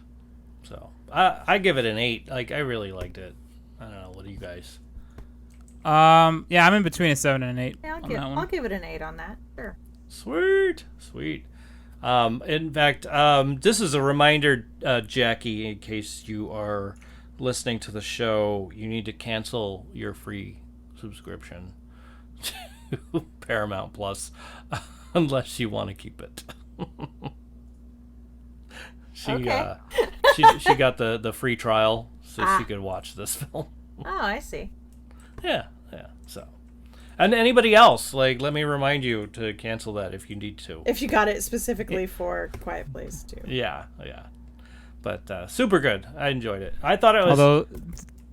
So, I give it an 8. Like, I really liked it. I don't know. What do you guys? Yeah, I'm in between a 7 and an 8. Yeah, I'll give it an 8 on that. Sure. Sweet. In fact, this is a reminder, Jackie, in case you are listening to the show, you need to cancel your free subscription to Paramount Plus, unless you want to keep it. She got the free trial so she could watch this film. Oh, I see. Yeah. So, and anybody else, like, let me remind you to cancel that if you need to. If you got it specifically for Quiet Place too. Yeah. But super good. I enjoyed it. I thought it was. Although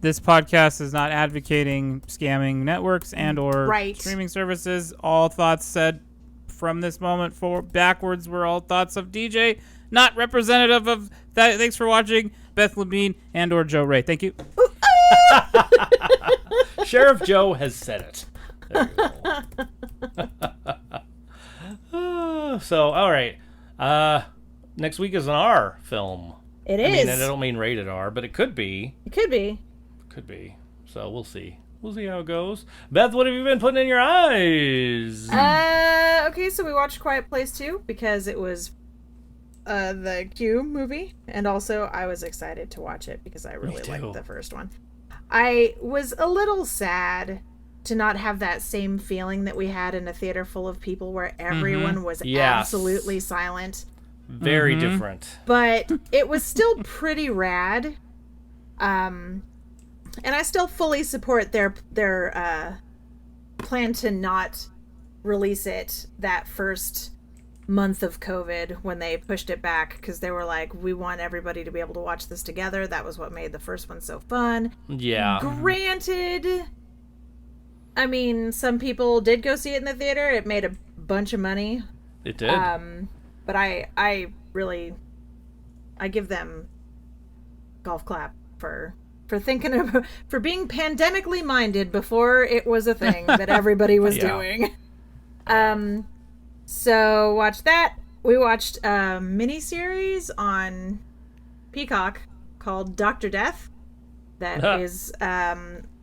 this podcast is not advocating scamming networks and or streaming services. All thoughts said from this moment forward backwards were all thoughts of DJ, not representative of that. Thanks for watching. Beth Labine and or Joe Ray. Thank you. Sheriff Joe has said it. There you go. So, all right. Next week is an R film. It is. I mean, and I don't mean rated R, but it could be. It could be. So we'll see. We'll see how it goes. Beth, what have you been putting in your eyes? Okay, so we watched Quiet Place 2 because it was the Q movie, and also I was excited to watch it because I really liked the first one. I was a little sad to not have that same feeling that we had in a theater full of people where everyone was absolutely silent. Very different. But it was still pretty rad. And I still fully support their plan to not release it that first month of COVID when they pushed it back, because they were like, we want everybody to be able to watch this together. That was what made the first one so fun. Yeah. Granted, I mean, some people did go see it in the theater. It made a bunch of money. It did. But I really give them golf clap for thinking of, for being pandemically minded before it was a thing that everybody was doing. So watch that. We watched a miniseries on Peacock called Dr. Death that is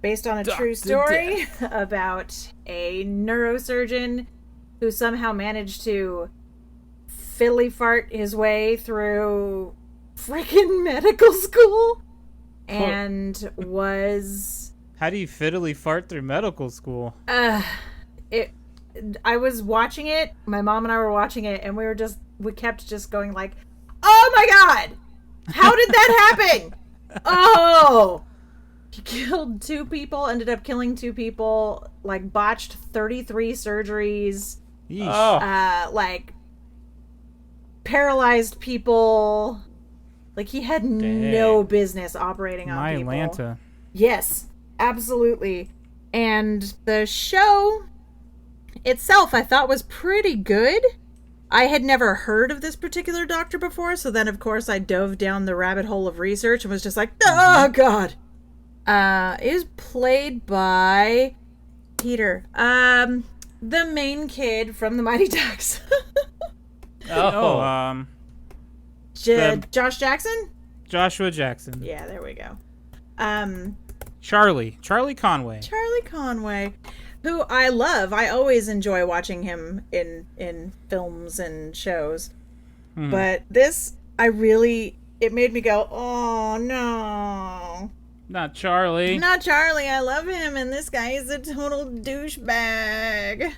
based on a true story about a neurosurgeon who somehow managed to fiddly fart his way through freaking medical school and was... How do you fiddly fart through medical school? I was watching it, my mom and I were watching it, and we kept just going like, oh my god! How did that happen? Oh! He killed 2 people, ended up killing 2 people, like botched 33 surgeries. Like paralyzed people. Like he had no business operating on people. Atlanta. Yes, absolutely. And the show itself I thought was pretty good. I had never heard of this particular doctor before, so then of course I dove down the rabbit hole of research and was just like, oh god. It is played by Peter. The main kid from the Mighty Ducks. Josh Jackson? Joshua Jackson. Yeah, there we go. Charlie Conway. Charlie Conway, who I love. I always enjoy watching him in films and shows. But this, it made me go, oh no. Not Charlie. Not Charlie. I love him, and this guy is a total douchebag.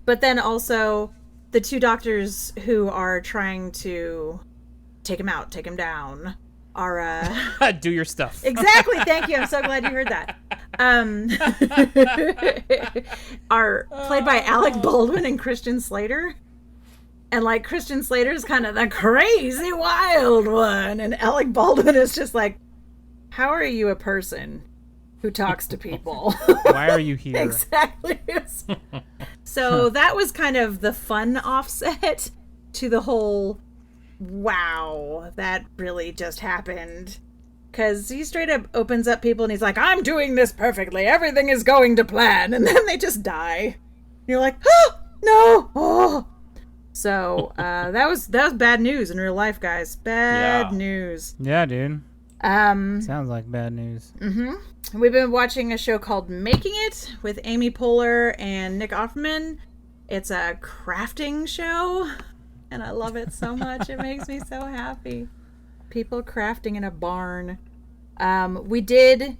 But then also the 2 doctors who are trying to take him out, take him down, are do your stuff. Exactly. Thank you. I'm so glad you heard that. Are played by Alec Baldwin and Christian Slater. And like Christian Slater's kind of the crazy wild one, and Alec Baldwin is just like, how are you a person who talks to people? Why are you here? Exactly. So that was kind of the fun offset to the whole, wow, that really just happened. Because he straight up opens up people and he's like, I'm doing this perfectly. Everything is going to plan. And then they just die. You're like, oh, no. Oh. So that was bad news in real life, guys. Bad news. Yeah, dude. Sounds like bad news. Mm-hmm. We've been watching a show called Making It with Amy Poehler and Nick Offerman. It's a crafting show, and I love it so much. It makes me so happy. People crafting in a barn. We did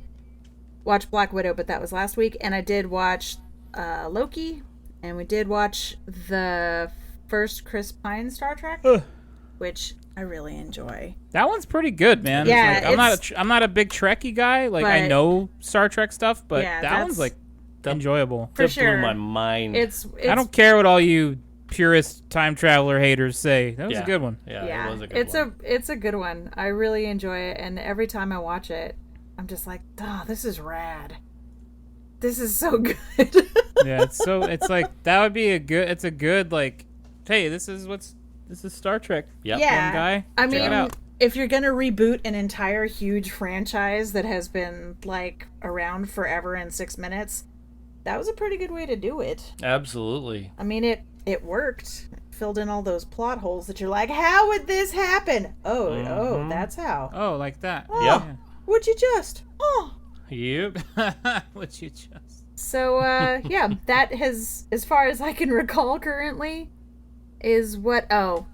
watch Black Widow, but that was last week, and I did watch Loki, and we did watch the first Chris Pine Star Trek, which I really enjoy. That one's pretty good, man. Yeah, I'm not a big Trekkie guy. Like I know Star Trek stuff, but that one's like enjoyable. For sure. Blew my mind. It's I don't care what all you purist time traveler haters say. That was a good one. Yeah, it was a good one. It's a good one. I really enjoy it, and every time I watch it, I'm just like, oh, this is rad. This is so good. Yeah, it's like that would be it's a good like, hey, this is Star Trek. Yep. Yeah. One guy. I Check mean, it out. if you're gonna reboot an entire huge franchise that has been like around forever in 6 minutes, that was a pretty good way to do it. Absolutely. I mean, it worked. It filled in all those plot holes that you're like, how would this happen? Oh, that's how. Oh, like that. Oh, Yeah. Would you just? Oh. Yep. Would you just? So, yeah, that has, as far as I can recall currently, is what... Oh,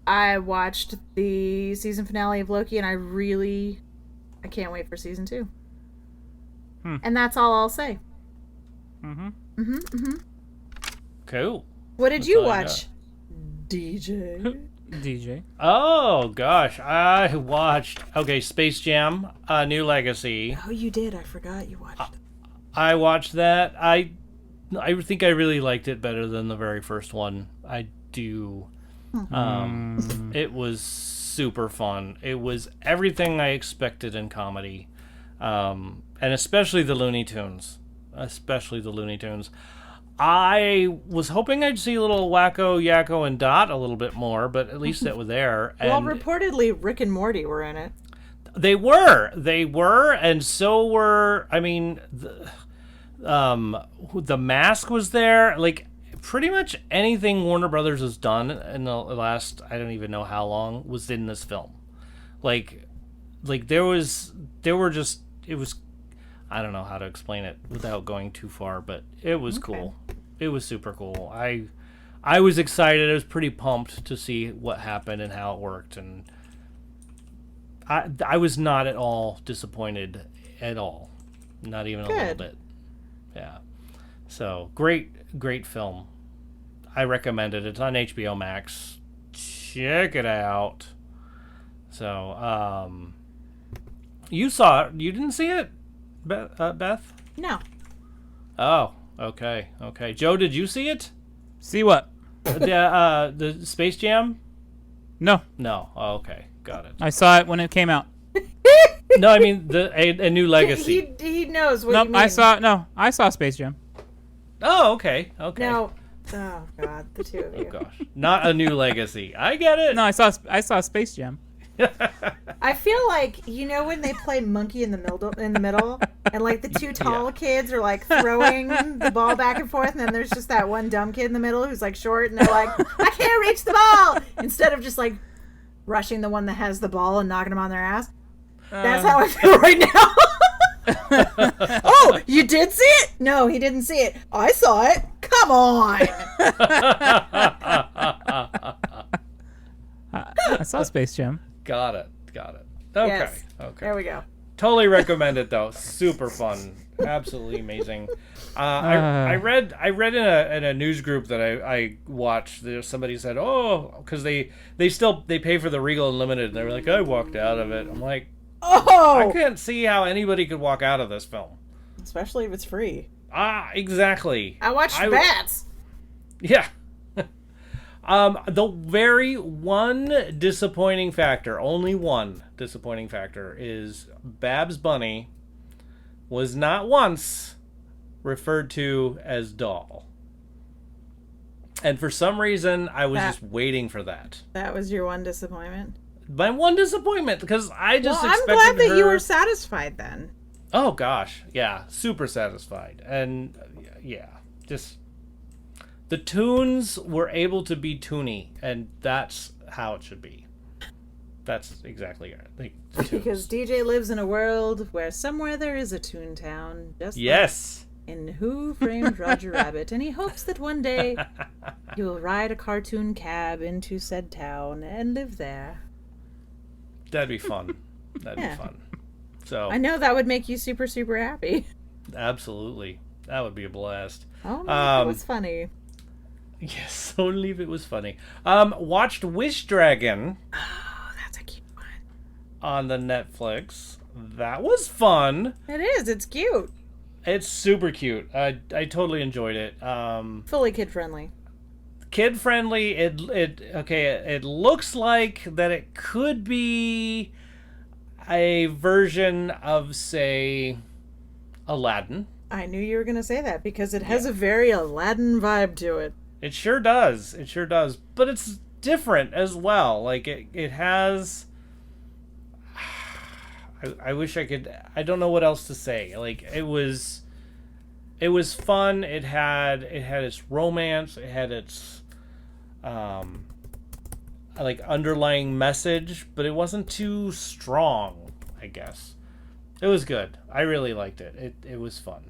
I watched the season finale of Loki, and I can't wait for season 2. And that's all I'll say. Cool. What did you watch, DJ? DJ. Oh, gosh. I watched, Space Jam, New Legacy. Oh, you did. I forgot you watched it. I watched that. I think I really liked it better than the very first one. I do. It was super fun. It was everything I expected in comedy. And especially the Looney Tunes. I was hoping I'd see a little Wacko, Yakko, and Dot a little bit more, but at least that was there. Well, reportedly, Rick and Morty were in it. They were, and so were. I mean, the Mask was there. Like pretty much anything Warner Brothers has done in the last, I don't even know how long, was in this film. Like there were just, it was, I don't know how to explain it without going too far, but it was cool. It was super cool. I was excited. I was pretty pumped to see what happened and how it worked, and I was not at all disappointed at all. Not even a little bit. Yeah. So, great film. I recommend it. It's on HBO Max. Check it out. So, you saw it. You didn't see it, Beth? No. Oh, okay. Joe, did you see it? See what? The Space Jam? No. No. Oh, okay. Got it. I saw it when it came out. No, I mean a new legacy. He knows what Nope, you mean. I saw Space Jam. Oh, okay. No. Oh God, the two of you. Oh gosh, not a new legacy. I get it. No, I saw Space Jam. I feel like when they play monkey in the middle, and like the two tall kids are like throwing the ball back and forth, and then there's just that one dumb kid in the middle who's like short, and they're like, I can't reach the ball, instead of just like rushing the one that has the ball and knocking them on their ass. That's how I feel right now. Oh, you did see it? No, he didn't see it. I saw it. Come on. I saw Space Jam. Got it. Okay. Yes. Okay. There we go. Totally recommend it though. Super fun. Absolutely amazing. I read in a news group that I watched. Somebody said, because they pay for the Regal Unlimited. And they were like, I walked out of it. I'm like, I can't see how anybody could walk out of this film. Especially if it's free. Exactly. I watched Bats. Yeah. The very one disappointing factor, only one disappointing factor, is Babs Bunny was not once referred to as doll. And for some reason, I was just waiting for that. That was your one disappointment? My one disappointment, because I just expected I'm glad that you were satisfied then. Oh, gosh. Yeah, super satisfied. And, yeah, just... The tunes were able to be toony, and that's how it should be. That's exactly it. Because DJ lives in a world where somewhere there is a Toontown. Just yes. Like in Who Framed Roger Rabbit, and he hopes that one day he will ride a cartoon cab into said town and live there. That'd be fun. That'd be fun. So I know that would make you super, super happy. Absolutely. That would be a blast. Oh, no, it was funny. Yes, only if it was funny. Watched Wish Dragon. Oh, that's a cute one. On the Netflix. That was fun. It is. It's cute. It's super cute. I totally enjoyed it. Fully kid friendly. Kid friendly. It looks like that it could be a version of, say, Aladdin. I knew you were going to say that because it has a very Aladdin vibe to it. It sure does. It sure does. But it's different as well. Like, it has... I wish I could... I don't know what else to say. Like, it was fun. It had its romance. It had its... underlying message. But it wasn't too strong, I guess. It was good. I really liked it. It was fun.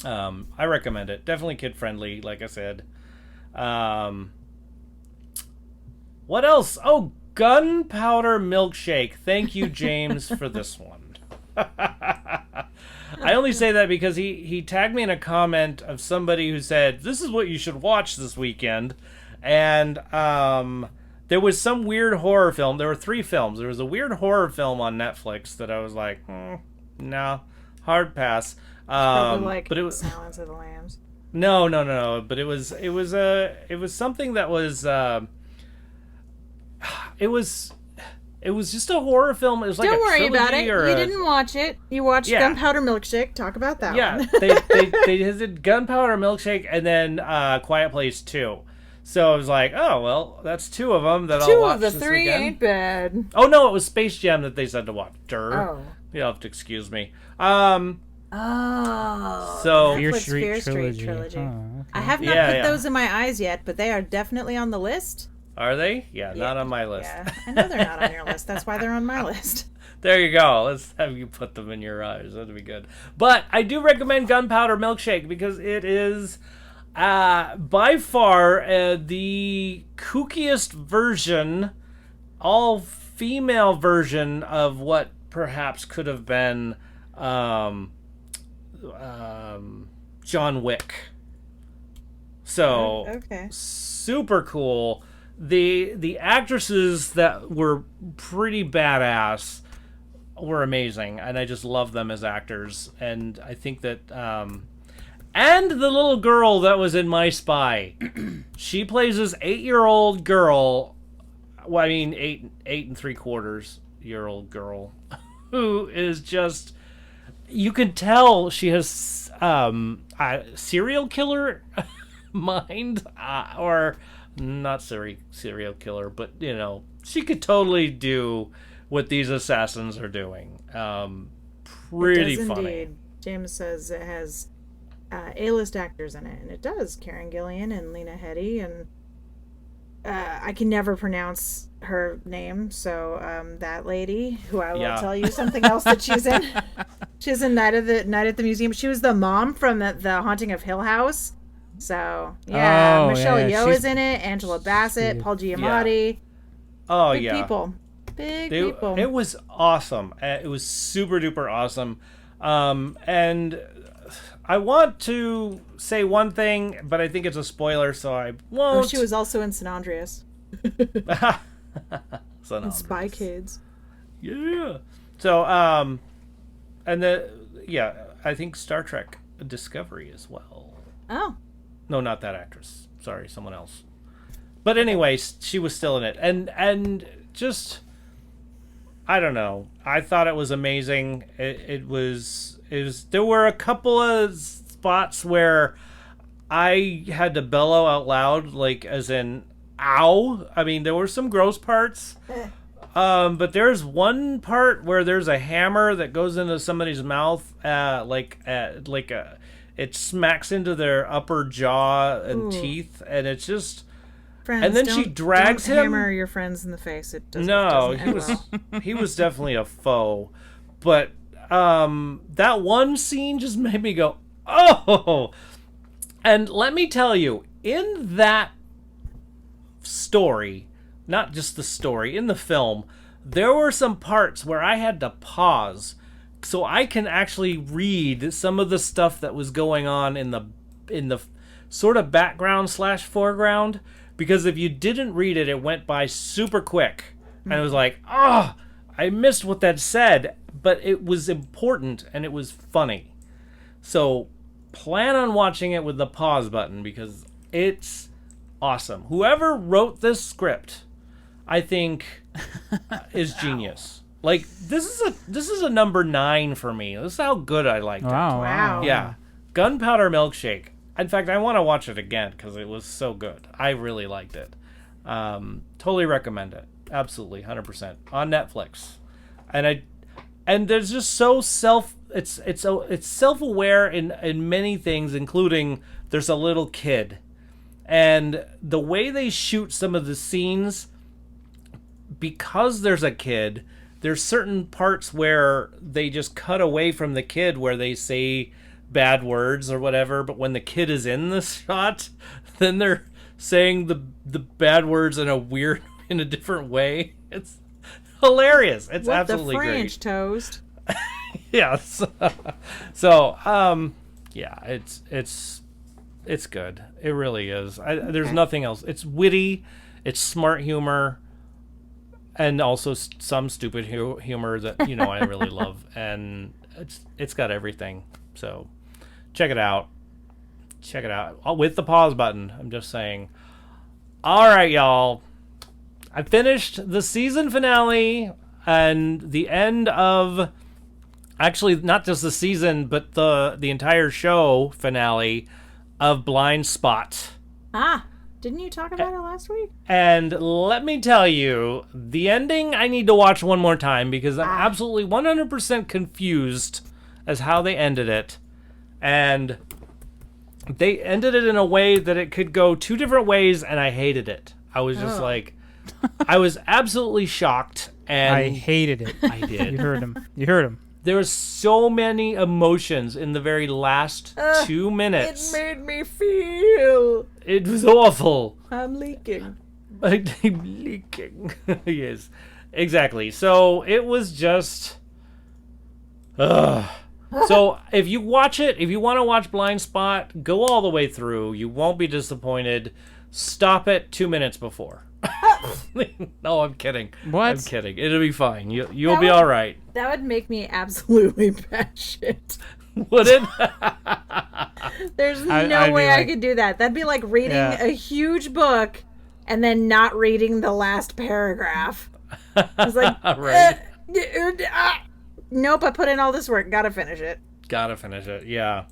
I recommend it. Definitely kid friendly, like I said. What else? Oh, Gunpowder Milkshake. Thank you, James, for this one. I only say that because he tagged me in a comment of somebody who said, this is what you should watch this weekend. And there was some weird horror film. There were 3 films. There was a weird horror film on Netflix that I was like, no, hard pass. But it was Silence of the Lambs. No. But it was something that was it was just a horror film. It was like Don't a worry about it. You didn't watch it. You watched Gunpowder Milkshake. Talk about that one. they did Gunpowder Milkshake and then Quiet Place 2. So I was like, oh well, that's 2 of them that I'll watch this weekend. 2 of the 3 ain't bad. Oh no, it was Space Jam that they said to watch. Oh. You'll have to excuse me. So Fear Street Trilogy. Oh, okay. I have not put those in my eyes yet, but they are definitely on the list. Are they? Yeah, not on my list. Yeah, I know they're not on your list. That's why they're on my list. There you go. Let's have you put them in your eyes. That'd be good. But I do recommend Gunpowder Milkshake because it is By far, the kookiest version, all-female version of what perhaps could have been John Wick. So, super cool. The actresses that were pretty badass were amazing, and I just love them as actors. And I think that, and the little girl that was in My Spy, she plays this 8-year-old girl. Well, I mean, 8 3/4-year-old girl, who is just, you can tell she has a serial killer mind, or not serial killer, but you know, she could totally do what these assassins are doing. Pretty funny. Indeed. James says it has A-list actors in it, and it does. Karen Gillan and Lena Headey, and I can never pronounce her name, so that lady, who I will tell you something else that she's in. She's in Night at the Museum. She was the mom from the Haunting of Hill House. So Michelle Yeoh is in it. Angela Bassett, Paul Giamatti. Oh Big people. Big people. It was awesome. It was super duper awesome. And I want to say one thing, but I think it's a spoiler, so I won't. Oh, she was also in San Andreas. And Spy Kids. Yeah. So, and I think Star Trek Discovery as well. Oh. No, not that actress. Sorry, someone else. But anyway, she was still in it, and just, I don't know. I thought it was amazing. It was. There were a couple of spots where I had to bellow out loud, like as in, "Ow!" I mean, there were some gross parts. But there's one part where there's a hammer that goes into somebody's mouth, it smacks into their upper jaw and teeth, and it's just. Friends, and then she drags don't him. Hammer your friends in the face. It doesn't. No, doesn't he was definitely a foe, but that one scene just made me go, oh. And let me tell you, in that story, not just the story, in the film, there were some parts where I had to pause so I can actually read some of the stuff that was going on in the sort of background / foreground, because if you didn't read it, it went by super quick. And it was like, I missed what that said, but it was important and it was funny. So plan on watching it with the pause button, because it's awesome. Whoever wrote this script, I think, is genius. Like, this is a number 9 for me. This is how good I liked it. Wow. Yeah. Gunpowder Milkshake. In fact, I want to watch it again because it was so good. I really liked it. Totally recommend it. Absolutely, 100%. On Netflix. And there's just so it's self-aware in many things, including there's a little kid. And the way they shoot some of the scenes, because there's a kid, there's certain parts where they just cut away from the kid where they say bad words or whatever, but when the kid is in the shot, then they're saying the bad words in a different way. It's hilarious. It's absolutely great. What the French toast? Yes. So, it's good. It really is. There's nothing else. It's witty, it's smart humor, and also some stupid humor that I really love, and it's got everything. So check it out with the pause button. I'm just saying. All right, y'all, I finished the season finale and the end of, actually not just the season but the entire show finale of Blind Spot. Didn't you talk about it last week? And let me tell you, the ending I need to watch one more time, because I'm absolutely 100% confused as how they ended it. And they ended it in a way that it could go 2 different ways, and I hated it. I was just like, I was absolutely shocked. And I hated it. I did. You heard him. There's so many emotions in the very last 2 minutes. It made me feel. It was awful. I'm leaking. I'm leaking. Yes, exactly. So it was just. So if you watch it, if you want to watch Blind Spot, go all the way through. You won't be disappointed. Stop it 2 minutes before. No, I'm kidding. What? I'm kidding. It'll be fine. You'll be all right. That would make me absolutely batshit. Would it? There's no way like, I could do that. That'd be like reading a huge book and then not reading the last paragraph. I was like, right. Nope, I put in all this work. Gotta finish it. Gotta finish it, yeah.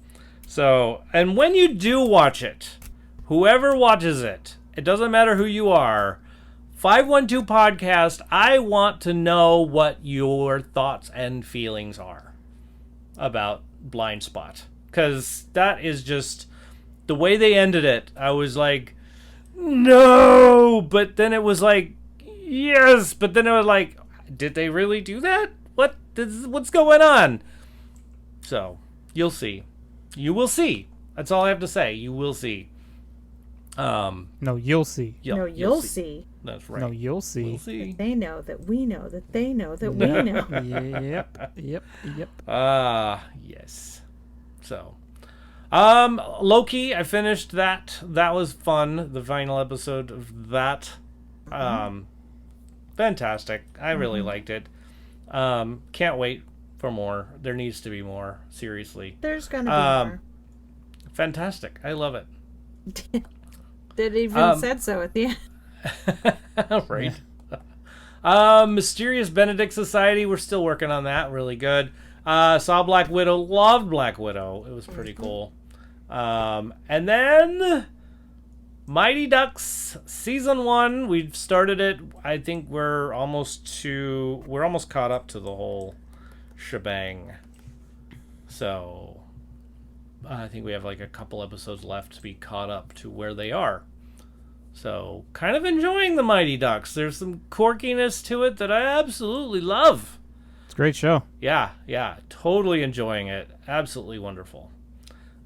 So, and when you do watch it, whoever watches it, it doesn't matter who you are, 512 Podcast, I want to know what your thoughts and feelings are about Blind Spot. Because that is just, the way they ended it, I was like, no! But then it was like, yes! But then it was like, did they really do that? What's going on? So, you'll see. You will see. That's all I have to say. You will see. No, you'll see. No, you'll see. That's right. No, you'll see. We'll see. They know that we know that they know that we know. Yep. Yes. So, Loki, I finished that. That was fun. The final episode of that. Fantastic. I really liked it. Can't wait for more. There needs to be more. Seriously. There's gonna be more. Fantastic. I love it. It even said so at the end. Right. Mysterious Benedict Society. We're still working on that. Really good. Saw Black Widow. Loved Black Widow. It was pretty cool. And then Mighty Ducks season 1. We've started it. I think we're almost caught up to the whole shebang. So I think we have like a couple episodes left to be caught up to where they are. So kind of enjoying the Mighty Ducks. There's some quirkiness to it that I absolutely love. It's a great show. Yeah, totally enjoying it. Absolutely wonderful.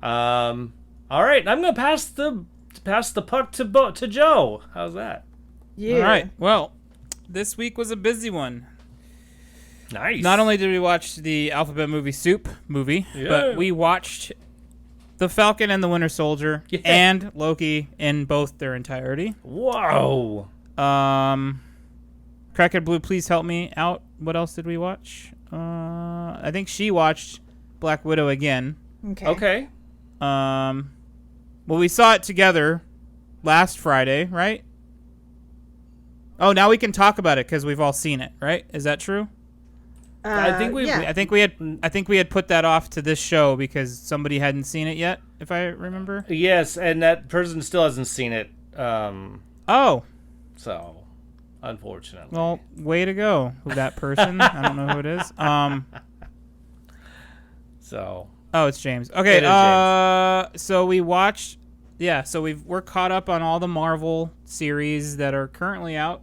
All right, I'm gonna pass the puck to Joe. How's that? Yeah. All right. Well, this week was a busy one. Nice. Not only did we watch the Alphabet Movie Soup movie, but we watched The Falcon and the Winter Soldier and Loki in both their entirety. Whoa. Crackhead Blue, please help me out. What else did we watch? I think she watched Black Widow again. Okay. Well, we saw it together last Friday, right? Oh, now we can talk about it because we've all seen it, right? Is that true? I think we had put that off to this show because somebody hadn't seen it yet, if I remember. Yes, and that person still hasn't seen it. Oh. So, unfortunately. Well, way to go, that person. I don't know who it is. So. Oh, it's James. Okay. It is James. So we watched. Yeah. So we're caught up on all the Marvel series that are currently out.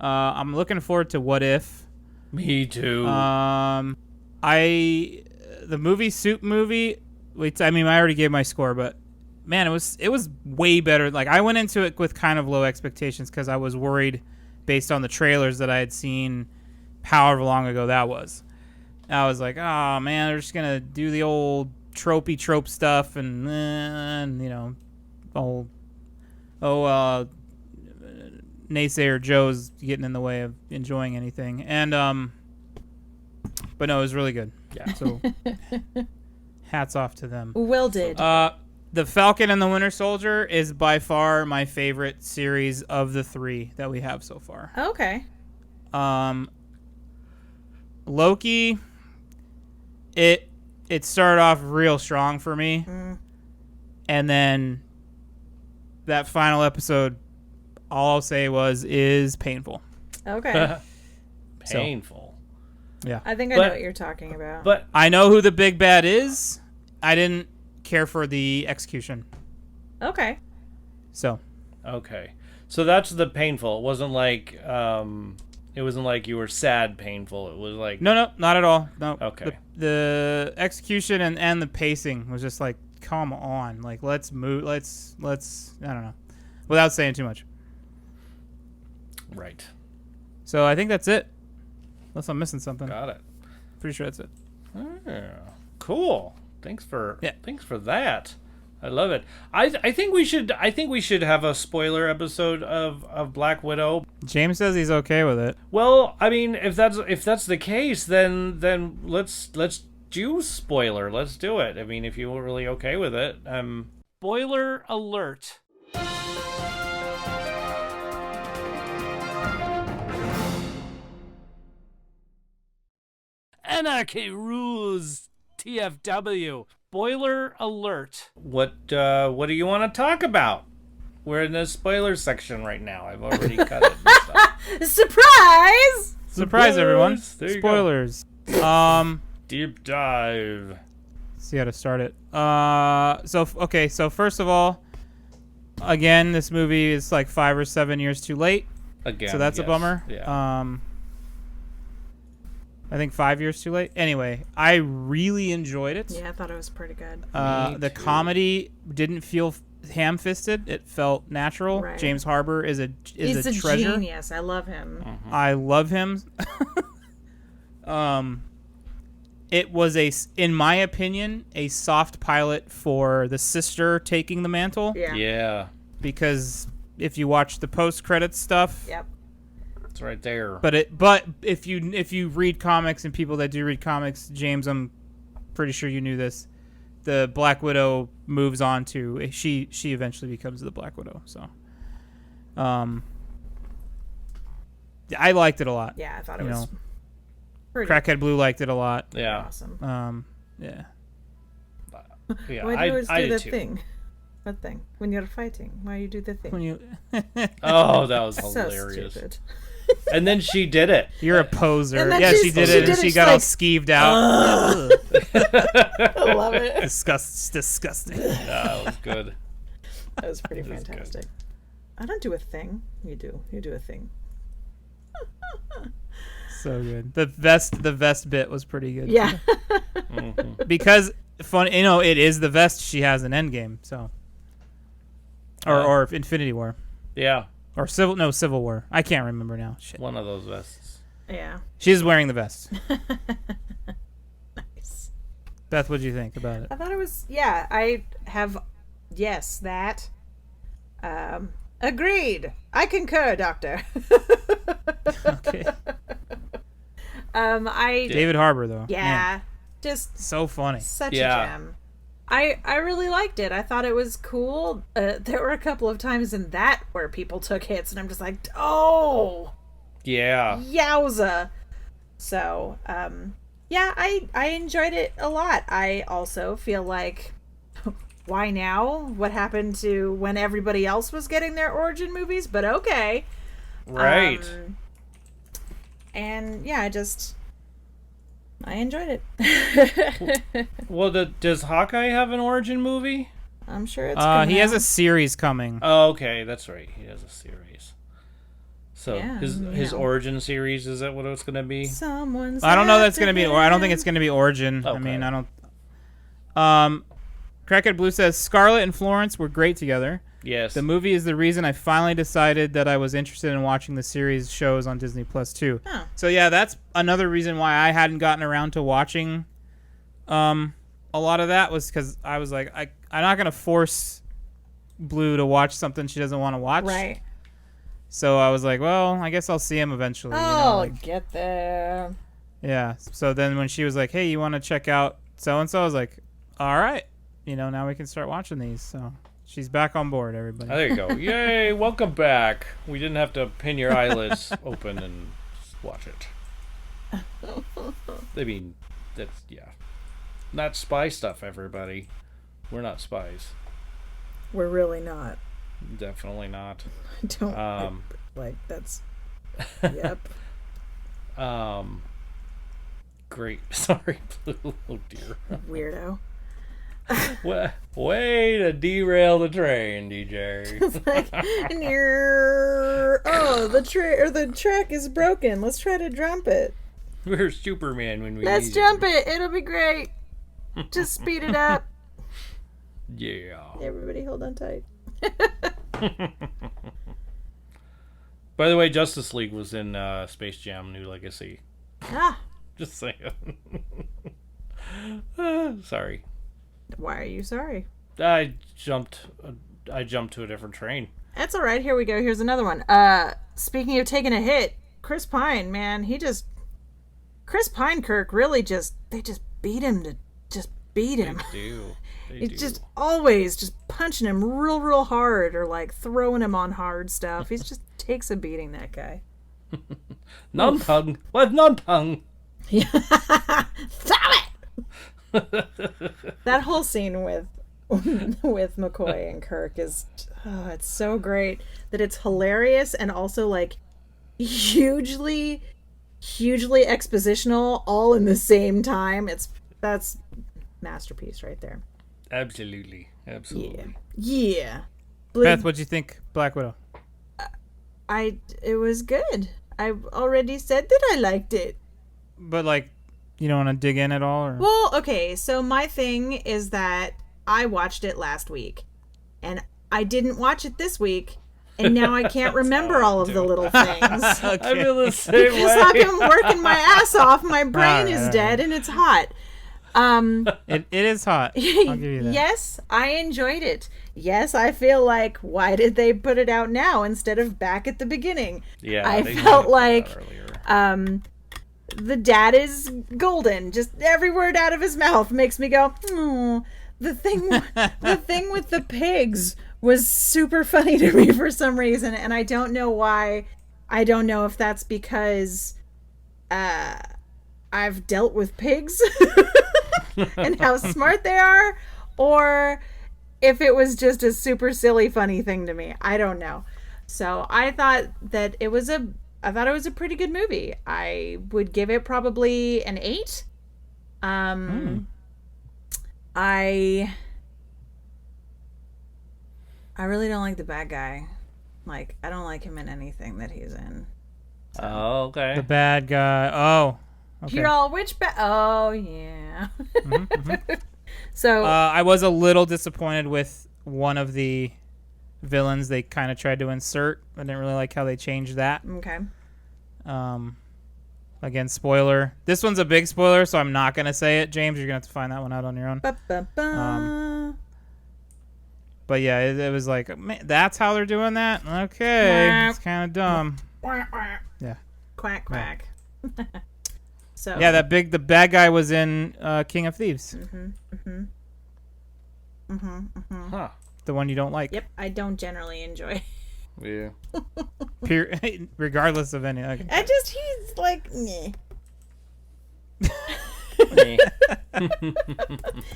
I'm looking forward to What If. Me too. The movie Soup movie. I mean, I already gave my score, but man, it was way better. Like I went into it with kind of low expectations because I was worried, based on the trailers that I had seen, however long ago that was. I was like, oh man, they're just gonna do the old trope stuff and you know, naysayer Joe's getting in the way of enjoying anything. And but no, it was really good. Yeah. So hats off to them. Well did. The Falcon and the Winter Soldier is by far my favorite series of the 3 that we have so far. Okay. Loki, it started off real strong for me. And then that final episode, all I'll say is painful. Okay. Painful. Yeah. I think I know what you're talking about. But I know who the big bad is. I didn't care for the execution. Okay. So. Okay. So that's the painful. It wasn't like It wasn't like you were sad, painful. It was like No, not at all. No. Okay. The execution and the pacing was just like, come on, like let's move, let's I don't know, without saying too much. Right. So I think that's it. Unless I'm missing something. Got it. Pretty sure that's it. Oh, cool. Thanks for that. I love it. I think we should have a spoiler episode of Black Widow. James says he's okay with it. Well, I mean, if that's the case, then let's do spoiler. Let's do it. I mean, if you were really okay with it. Spoiler alert. Anarchy rules. TFW. Spoiler alert. What do you want to talk about? We're in the spoiler section right now. I've already cut it and stuff. Surprise, everyone. There you Spoilers. Deep dive. See how to start it. So first of all, again, this movie is like 5 or 7 years too late. Again. So that's a bummer. Yeah. I think 5 years too late. Anyway, I really enjoyed it. Yeah, I thought it was pretty good. The comedy didn't feel ham-fisted. It felt natural. Right. James Harbour is a He's a treasure. genius. I love him. Mm-hmm. I love him. It was in my opinion, a soft pilot for the sister taking the mantle. Yeah. Yeah. Because if you watch the post-credits stuff, Yep. It's right there. But if you read comics, and people that do read comics, James, I'm pretty sure you knew this. The Black Widow moves on to she eventually becomes the Black Widow. So, I liked it a lot. Yeah, I thought it was pretty Crackhead Blue liked it a lot. Yeah. awesome. Yeah. Yeah. Why do you always do did the too. thing? What thing? When you're fighting, why you do the thing? When you Oh, that was So hilarious. stupid. And then she did it. You're a poser. And then Yeah, she did it, and she got all like, skeeved out. I love it. Disgusting. That was good. That was pretty That was fantastic. I don't do a thing. You do. You do a thing. So good. The vest bit was pretty good. Yeah. Mm-hmm. Because it is the vest she has in Endgame. So, or Infinity War, Yeah. or Civil War. I can't remember now. Shit. One of those vests. Yeah. She's wearing the vest. Nice. Beth, what do you think about it? I thought it was. Yeah. I have. Yes, that. Agreed. I concur, Doctor. Okay. David Harbour though. Yeah. Man, just so funny. such Yeah. a gem. I really liked it. I thought it was cool. There were a couple of times in that where people took hits, and I'm just like, oh, Yeah. yowza. So, yeah, I enjoyed it a lot. I also feel like, why now? What happened to when everybody else was getting their origin movies? But okay. Right. And yeah, I enjoyed it. Well, does Hawkeye have an origin movie? I'm sure it's coming He has out. a series coming. Oh, okay, that's right. He has a series. So Yeah, his yeah. origin series, is that what it's going to be? Someone's I don't know that's after gonna be. Or I don't think him. it's gonna be origin. I Okay. mean, I don't. Crackhead Blue says Scarlett and Florence were great together. Yes. The movie is the reason I finally decided that I was interested in watching the series shows on Disney Plus too. Huh. So yeah, that's another reason why I hadn't gotten around to watching a lot of that, was because I was like, I'm not gonna force Blue to watch something she doesn't want to watch. Right. So I was like, well, I guess I'll see him eventually. Get there. Yeah. So then when she was like, hey, you want to check out so and so, I was like, all right. Now we can start watching these. So she's back on board, everybody. Oh, there you go. Yay, welcome back. We didn't have to pin your eyelids open and just watch it. I mean, that's, yeah. Not spy stuff, everybody. We're not spies. We're really not. Definitely not. I don't like that's. Yep. Great. Sorry, Blue. Oh, dear. Weirdo. Way to derail the train, DJ. It's like, oh, oh, the track is broken. Let's try to jump it. We're Superman when we Let's jump it. It'll be great. Just speed it up. Yeah. Everybody hold on tight. By the way, Justice League was in Space Jam: New Legacy. Ah. Just saying. Sorry. Why are you sorry? I jumped to a different train. That's all right. Here we go. Here's another one. Speaking of taking a hit, Chris Pine, man, Chris Pinekirk really they just beat him to just beat him. They do. It's just always just punching him real hard or like throwing him on hard stuff. He just takes a beating, that guy. Non-tongue. What non-tongue? Stop it! That whole scene with McCoy and Kirk is, it's so great that it's hilarious and also like hugely expositional all in the same time. That's masterpiece right there. Absolutely. Yeah. Beth, what'd you think, Black Widow? It was good. I already said that I liked it. But like, you don't want to dig in at all, or? Well, okay. So my thing is that I watched it last week, and I didn't watch it this week, and now I can't remember all of the little things. Okay. I feel the same way. Because I've been working my ass off. My brain is dead, and it's hot. It is hot. I'll give you that. Yes, I enjoyed it. Yes, I feel like, why did they put it out now instead of back at the beginning? Yeah, I felt like the dad is golden. Just every word out of his mouth makes me go, oh. The thing with the pigs was super funny to me for some reason, and I don't know why. I don't know if that's because I've dealt with pigs and how smart they are, or if it was just a super silly funny thing to me. I don't know. So I thought that it was a pretty good movie. I would give it probably an 8. I really don't like the bad guy. Like, I don't like him in anything that he's in. So. Oh, okay. The bad guy. Oh. Okay. You're all, which bad? Oh, yeah. So I was a little disappointed with one of the villains they kind of tried to insert. I didn't really like how they changed that. Okay. Again, spoiler. This one's a big spoiler, so I'm not going to say it. James, you're going to have to find that one out on your own. But yeah, it was like, man, that's how they're doing that? Okay. It's kind of dumb. Yeah. Quack, quack. Yeah. So. Yeah, the bad guy was in King of Thieves. Huh. The one you don't like. Yep, I don't generally enjoy. Yeah. Regardless of any. Okay. He's like, meh.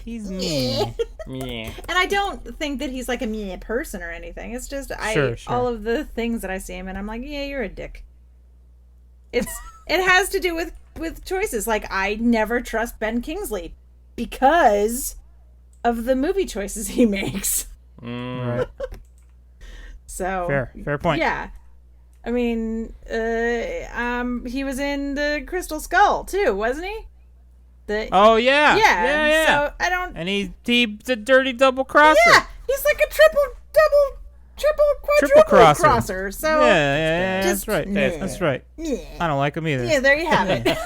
He's meh. Yeah. And I don't think that he's like a meh person or anything. It's just Sure. all of the things that I see him and I'm like, yeah, you're a dick. It has to do with choices. Like, I never trust Ben Kingsley because of the movie choices he makes. Right. So fair point. Yeah. I mean, he was in the Crystal Skull too, wasn't he? Oh yeah. Yeah. So I don't. And he's a dirty double crosser. Yeah, he's like a quadruple crosser. So yeah, that's right. That's right. Yeah. I don't like him either. Yeah, there you have it.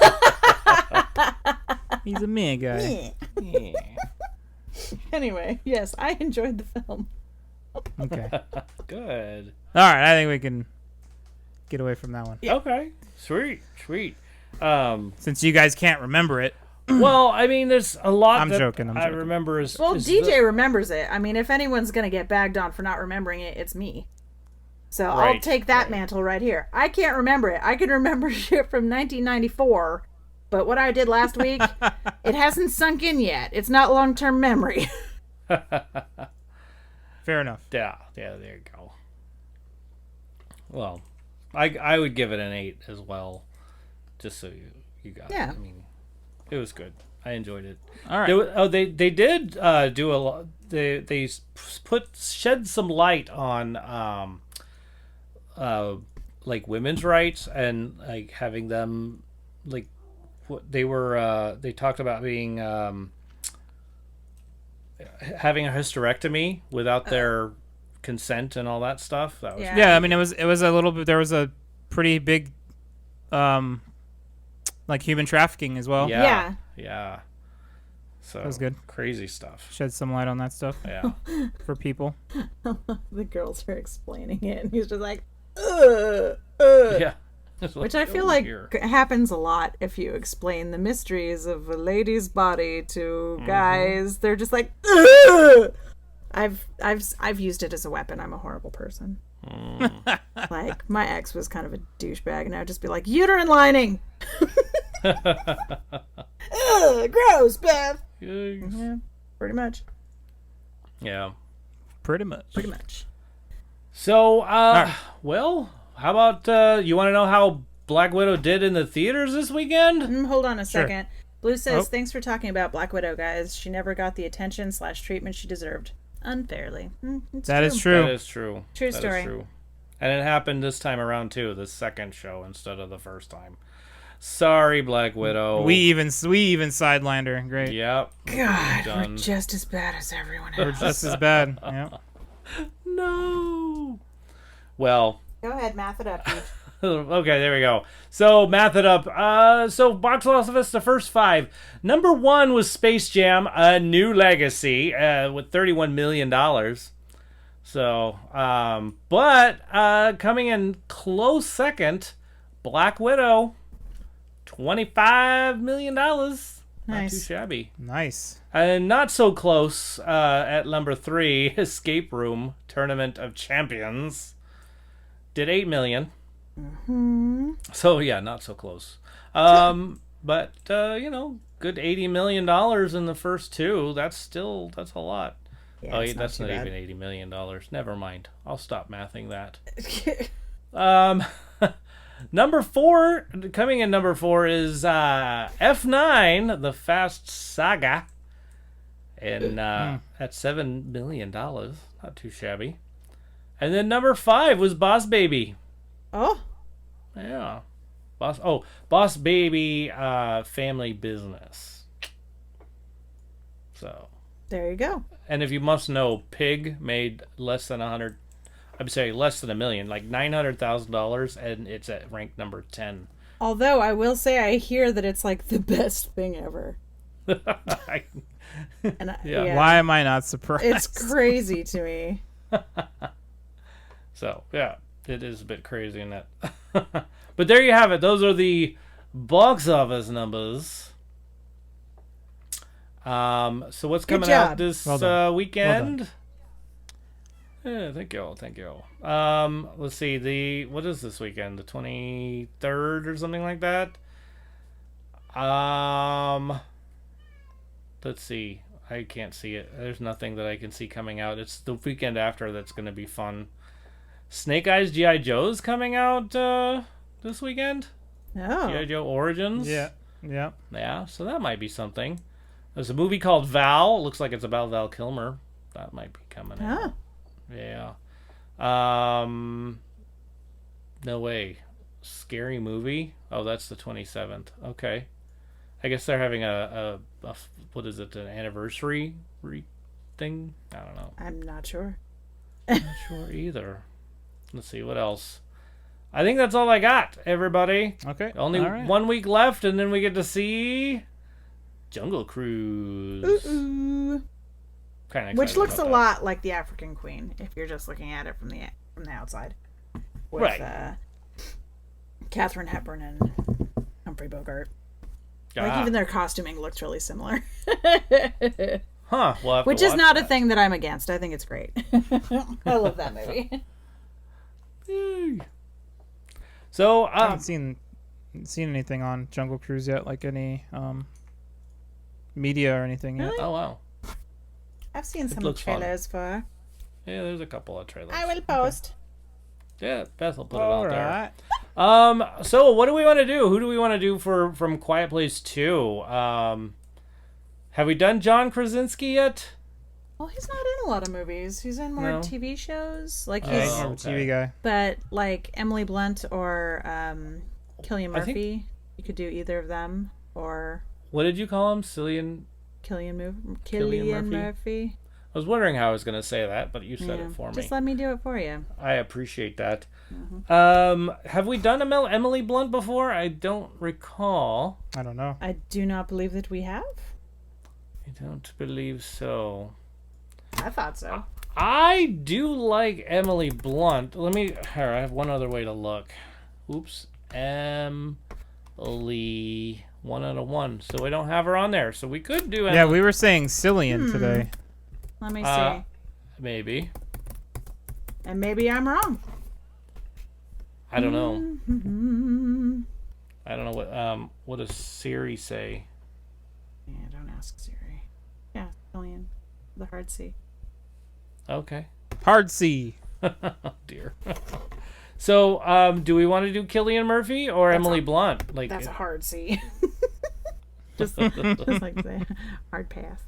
He's a meh guy. Yeah. Anyway, yes, I enjoyed the film. Okay. Good. All right, I think we can get away from that one. Yeah. Okay. Sweet. Since you guys can't remember it. Well, I mean, there's a lot. I'm joking. I remember. DJ remembers it. I mean, if anyone's gonna get bagged on for not remembering it, it's me. So right, I'll take that mantle right here. I can't remember it. I can remember shit from 1994, but what I did last week, it hasn't sunk in yet. It's not long-term memory. Fair enough. Yeah, there you go. Well, I would give it an 8 as well, just so you got it. I mean, it was good. I enjoyed it. All right. They did do a lot. They shed some light on like women's rights and like having them like what they talked about being having a hysterectomy without their consent and all that stuff. That was yeah. I mean, it was a little bit. There was a pretty big, like human trafficking as well. Yeah. So that was good. Crazy stuff. Shed some light on that stuff. Yeah. For people. The girls are explaining it, and he's just like, Yeah. Which I feel like happens a lot if you explain the mysteries of a lady's body to guys. They're just like, ugh! I've used it as a weapon. I'm a horrible person. Like, my ex was kind of a douchebag, and I'd just be like, uterine lining! Ugh, gross, Beth! Yeah, pretty much. Yeah. Pretty much. Pretty much. So, well, how about, you want to know how Black Widow did in the theaters this weekend? Hold on a second. Blue says, Oh. thanks for talking about Black Widow, guys. She never got the attention/treatment she deserved. Unfairly. That is true. That is true. True That story. is true. And it happened this time around, too, the second show instead of the first time. Sorry, Black Widow. We even sidelined her. Great. Yep. God, Done. we're just as bad as everyone We're else. just as bad. Yeah. No. Well, Go ahead, math it up, dude. okay, there we go. So, math it up. So, box office, the first 5. Number 1 was Space Jam, A New Legacy, with $31 million. So, but coming in close second, Black Widow, $25 million. Nice. Not too shabby. Nice. And not so close at number 3, Escape Room, Tournament of Champions, did $8 million. So yeah, not so close. But you know, good $80 million in the first 2. That's a lot. Yeah, it's That's not too bad. even $80 million. Never mind. I'll stop mathing that. Number 4, coming in number 4 is F9, The Fast Saga, and at $7 million. Not too shabby. And then number 5 was Boss Baby. Oh, Yeah. Boss Baby Family Business. So. there you go. And if you must know, Pig made less than $1 million, like $900,000, and it's at rank number 10. Although I will say, I hear that it's like the best thing ever. And Yeah. Why am I not surprised? It's crazy to me. So, yeah, it is a bit crazy in that. But there you have it. Those are the box office numbers. So what's Good coming out job. this Well done. weekend? Yeah, thank you. Let's see. What is this weekend? The 23rd or something like that? Let's see. I can't see it. There's nothing that I can see coming out. It's the weekend after that's going to be fun. Snake Eyes G.I. Joe's coming out this weekend. G.I. Oh. Joe Origins. Yeah. Yeah, so that might be something. There's a movie called Val. Looks like it's about Val Kilmer. That might be coming out. Yeah. No way. Scary movie? Oh, that's the 27th. Okay. I guess they're having a what is it, an anniversary thing? I don't know. I'm not sure. Not sure either. Let's see, what else? I think that's all I got, everybody. Okay. Only All right. 1 week left, and then we get to see Jungle Cruise. Ooh. Kind of Which looks a lot like the African Queen if you're just looking at it from the outside. With, Right. Katharine Hepburn and Humphrey Bogart. Like, even their costuming looks really similar. Huh. We'll have to Which is watch not a that. thing that I'm against. I think it's great. I love that movie. Yay. So, I haven't seen anything on Jungle Cruise yet, like any media or anything yet. Really? oh wow. I've seen some looks fun. trailers for. Yeah, there's a couple of trailers. I will post. Yeah, Beth will put it All out there. right. So what do we want to do? Who do we want to do from Quiet Place 2? Have we done John Krasinski yet? Well, he's not in a a lot of movies. He's in more TV shows. Like he's more of a TV guy. But like Emily Blunt or Cillian Murphy, you could do either of them. Or what did you call him? Cillian Murphy. I was wondering how I was going to say that, but you said it for me. Just let me do it for you. I appreciate that. Mm-hmm. Have we done Emily Blunt before? I don't recall. I don't know. I do not believe that we have. I don't believe so. I thought so. I do like Emily Blunt. Here, I have one other way to look. Oops. Emily, 1 out of 1. So I don't have her on there. So we could do Emily. Yeah, we were saying Cillian today. Let me see. Maybe. And maybe I'm wrong. I don't know. I don't know what does Siri say? Yeah, don't ask Siri. Yeah, Cillian. The hard C. Okay. Hard C. Oh dear. So, do we want to do Cillian Murphy or Emily Blunt? That's a hard C. just like the hard pass.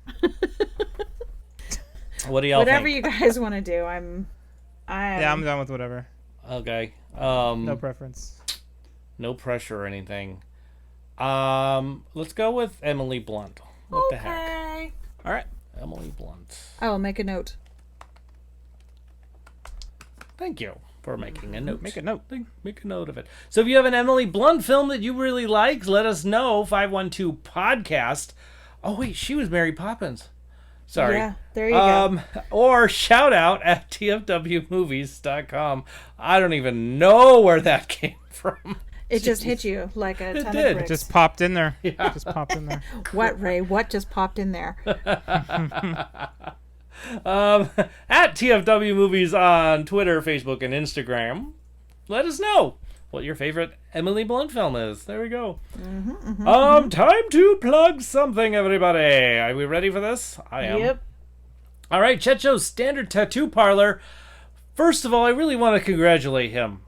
What do y'all Whatever think? you guys want to do, I'm done with whatever. Okay. No preference. No pressure or anything. Let's go with Emily Blunt. What the heck? All right. Emily Blunt. I will make a note. Thank you for making a note. Make a note. Make a note of it. So if you have an Emily Blunt film that you really like, let us know. 512 podcast. Oh wait, she was Mary Poppins. Sorry. Yeah, there you go. Or shout out at tfwmovies.com. I don't even know where that came from. It just hit you like a ton of bricks. It just popped in there. Yeah. It just popped in there. What, Ray? What just popped in there? At TFW Movies on Twitter, Facebook, and Instagram. Let us know what your favorite Emily Blunt film is. There we go. Time to plug something, everybody. Are we ready for this? I am. Yep. All right, Checho's Standard Tattoo Parlor. First of all, I really want to congratulate him.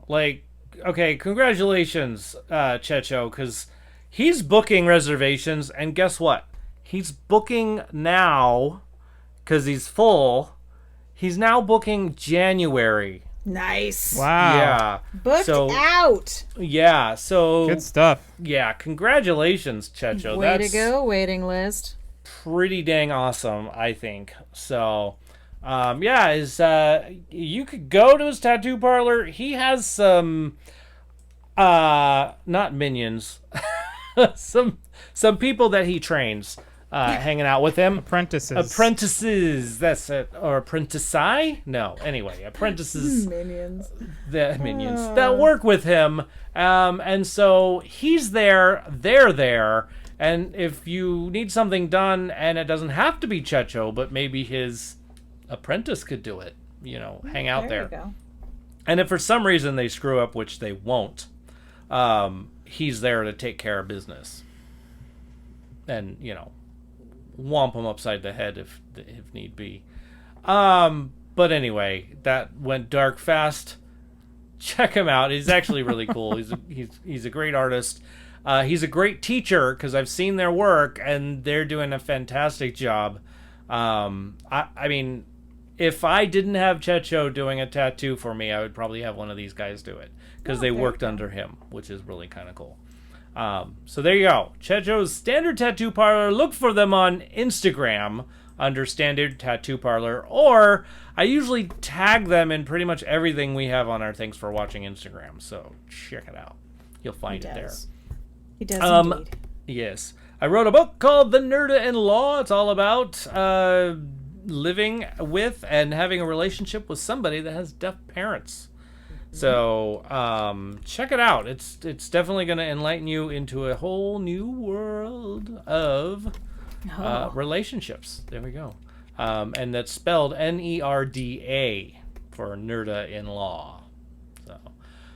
Okay, congratulations, Checho, because he's booking reservations, and guess what? He's booking now, because he's full. He's now booking January. Nice. Wow. Yeah. Booked out. Yeah, so... Good stuff. Yeah, congratulations, Checho. Way to go, waiting list. Pretty dang awesome, I think. So... you could go to his tattoo parlor. He has some, not minions, some people that he trains, hanging out with him. Apprentices, that's it. Or apprentici? No, anyway, apprentices. Minions. The minions that work with him. And so he's there, they're there. And if you need something done, and it doesn't have to be Checho, but maybe his apprentice could do it, hang out there. There you go. And if for some reason they screw up, which they won't, he's there to take care of business and whomp him upside the head if need be. But anyway, that went dark fast. Check him out. He's actually really cool. He's a great artist. He's a great teacher, because I've seen their work and they're doing a fantastic job. I mean, if I didn't have Checho doing a tattoo for me, I would probably have one of these guys do it, because they worked under him, which is really kind of cool. So there you go. Checho's Standard Tattoo Parlor. Look for them on Instagram under Standard Tattoo Parlor, or I usually tag them in pretty much everything we have on our Thanks for Watching Instagram. So check it out. You'll find it there. He does indeed. Yes. I wrote a book called The Nerda-in-Law. It's all about living with and having a relationship with somebody that has deaf parents. So check it out. It's definitely going to enlighten you into a whole new world of relationships. There we go. And that's spelled Nerda for Nerda-in-Law.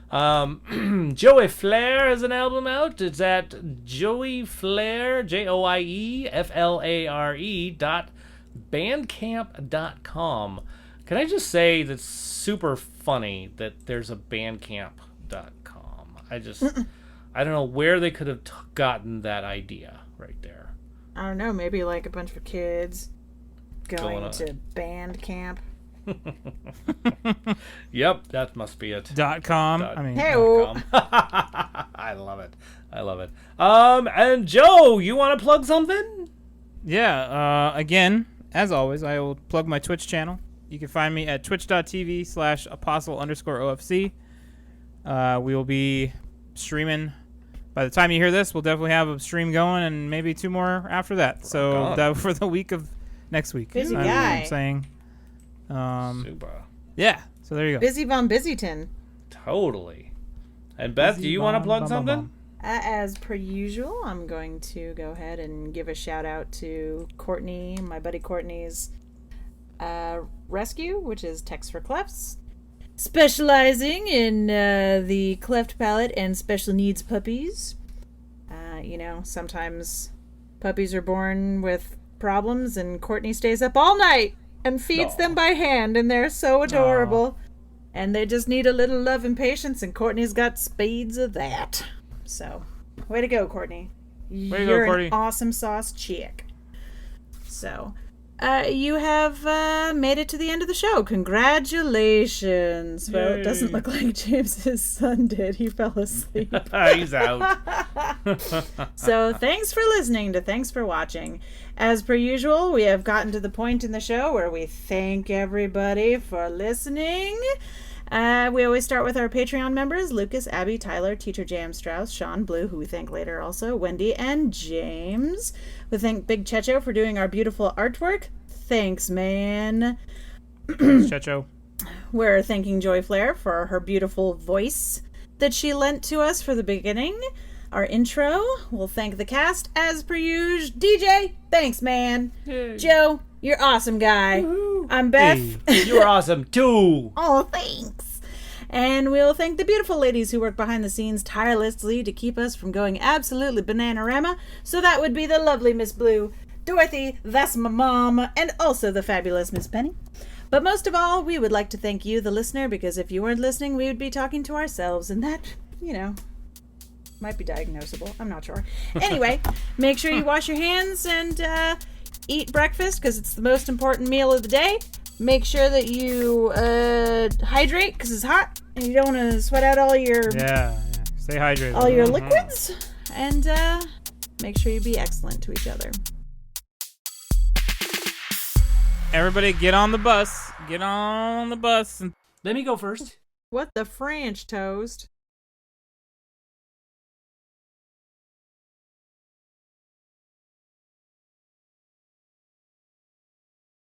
Joey Flair has an album out. It's at Joey Flair, JoeyFlair.bandcamp.com. Can I just say that's super funny that there's a bandcamp.com. I don't know where they could have gotten that idea right there. I don't know, maybe like a bunch of kids Going to band camp. Yep, that must be it. .com. .com. I love it. And Joe, you want to plug something? Yeah. Again, as always, I will plug my Twitch channel. You can find me at twitch.tv/apostle_OFC. We will be streaming. By the time you hear this, we'll definitely have a stream going and maybe 2 more after that. So that for the week of next week. Busy guy. I'm saying. Super. Yeah. So there you go. Busy von Busyton. Totally. And Beth, do you want to plug something? As per usual, I'm going to go ahead and give a shout out to Courtney, my buddy Courtney's Rescue, which is Text for Clefts, specializing in the cleft palate and special needs puppies. Sometimes puppies are born with problems, and Courtney stays up all night and feeds them by hand, and they're so adorable. And they just need a little love and patience, and Courtney's got spades of that. So, way to go, Courtney. You're an awesome sauce chick. So, you have made it to the end of the show. Congratulations. Well, it doesn't look like James's son did. He fell asleep. He's out. So, thanks for listening to Thanks for Watching. As per usual, we have gotten to the point in the show where we thank everybody for listening. We always start with our Patreon members: Lucas, Abby, Tyler, Teacher Jam Strauss, Sean Blue, who we thank later also, Wendy, and James. We thank Big Checho for doing our beautiful artwork. Thanks, man. Thanks, Checho. We're thanking Joy Flair for her beautiful voice that she lent to us for the beginning. Our intro. We'll thank the cast as per usual. DJ, thanks, man. Hey. Joe, you're awesome guy. Woo-hoo. I'm Beth. Hey, you're awesome too. Oh, thanks. And we'll thank the beautiful ladies who work behind the scenes tirelessly to keep us from going absolutely bananarama. So that would be the lovely Miss Blue, Dorothy, that's my mom, and also the fabulous Miss Penny. But most of all, we would like to thank you, the listener, because if you weren't listening, we would be talking to ourselves, and that, might be diagnosable. I'm not sure. Anyway, make sure you wash your hands and eat breakfast, because it's the most important meal of the day. Make sure that you hydrate, because it's hot, and you don't want to sweat out all your Stay hydrated. All your liquids, and make sure you be excellent to each other. Everybody, get on the bus. Get on the bus. Let me go first. What the French toast?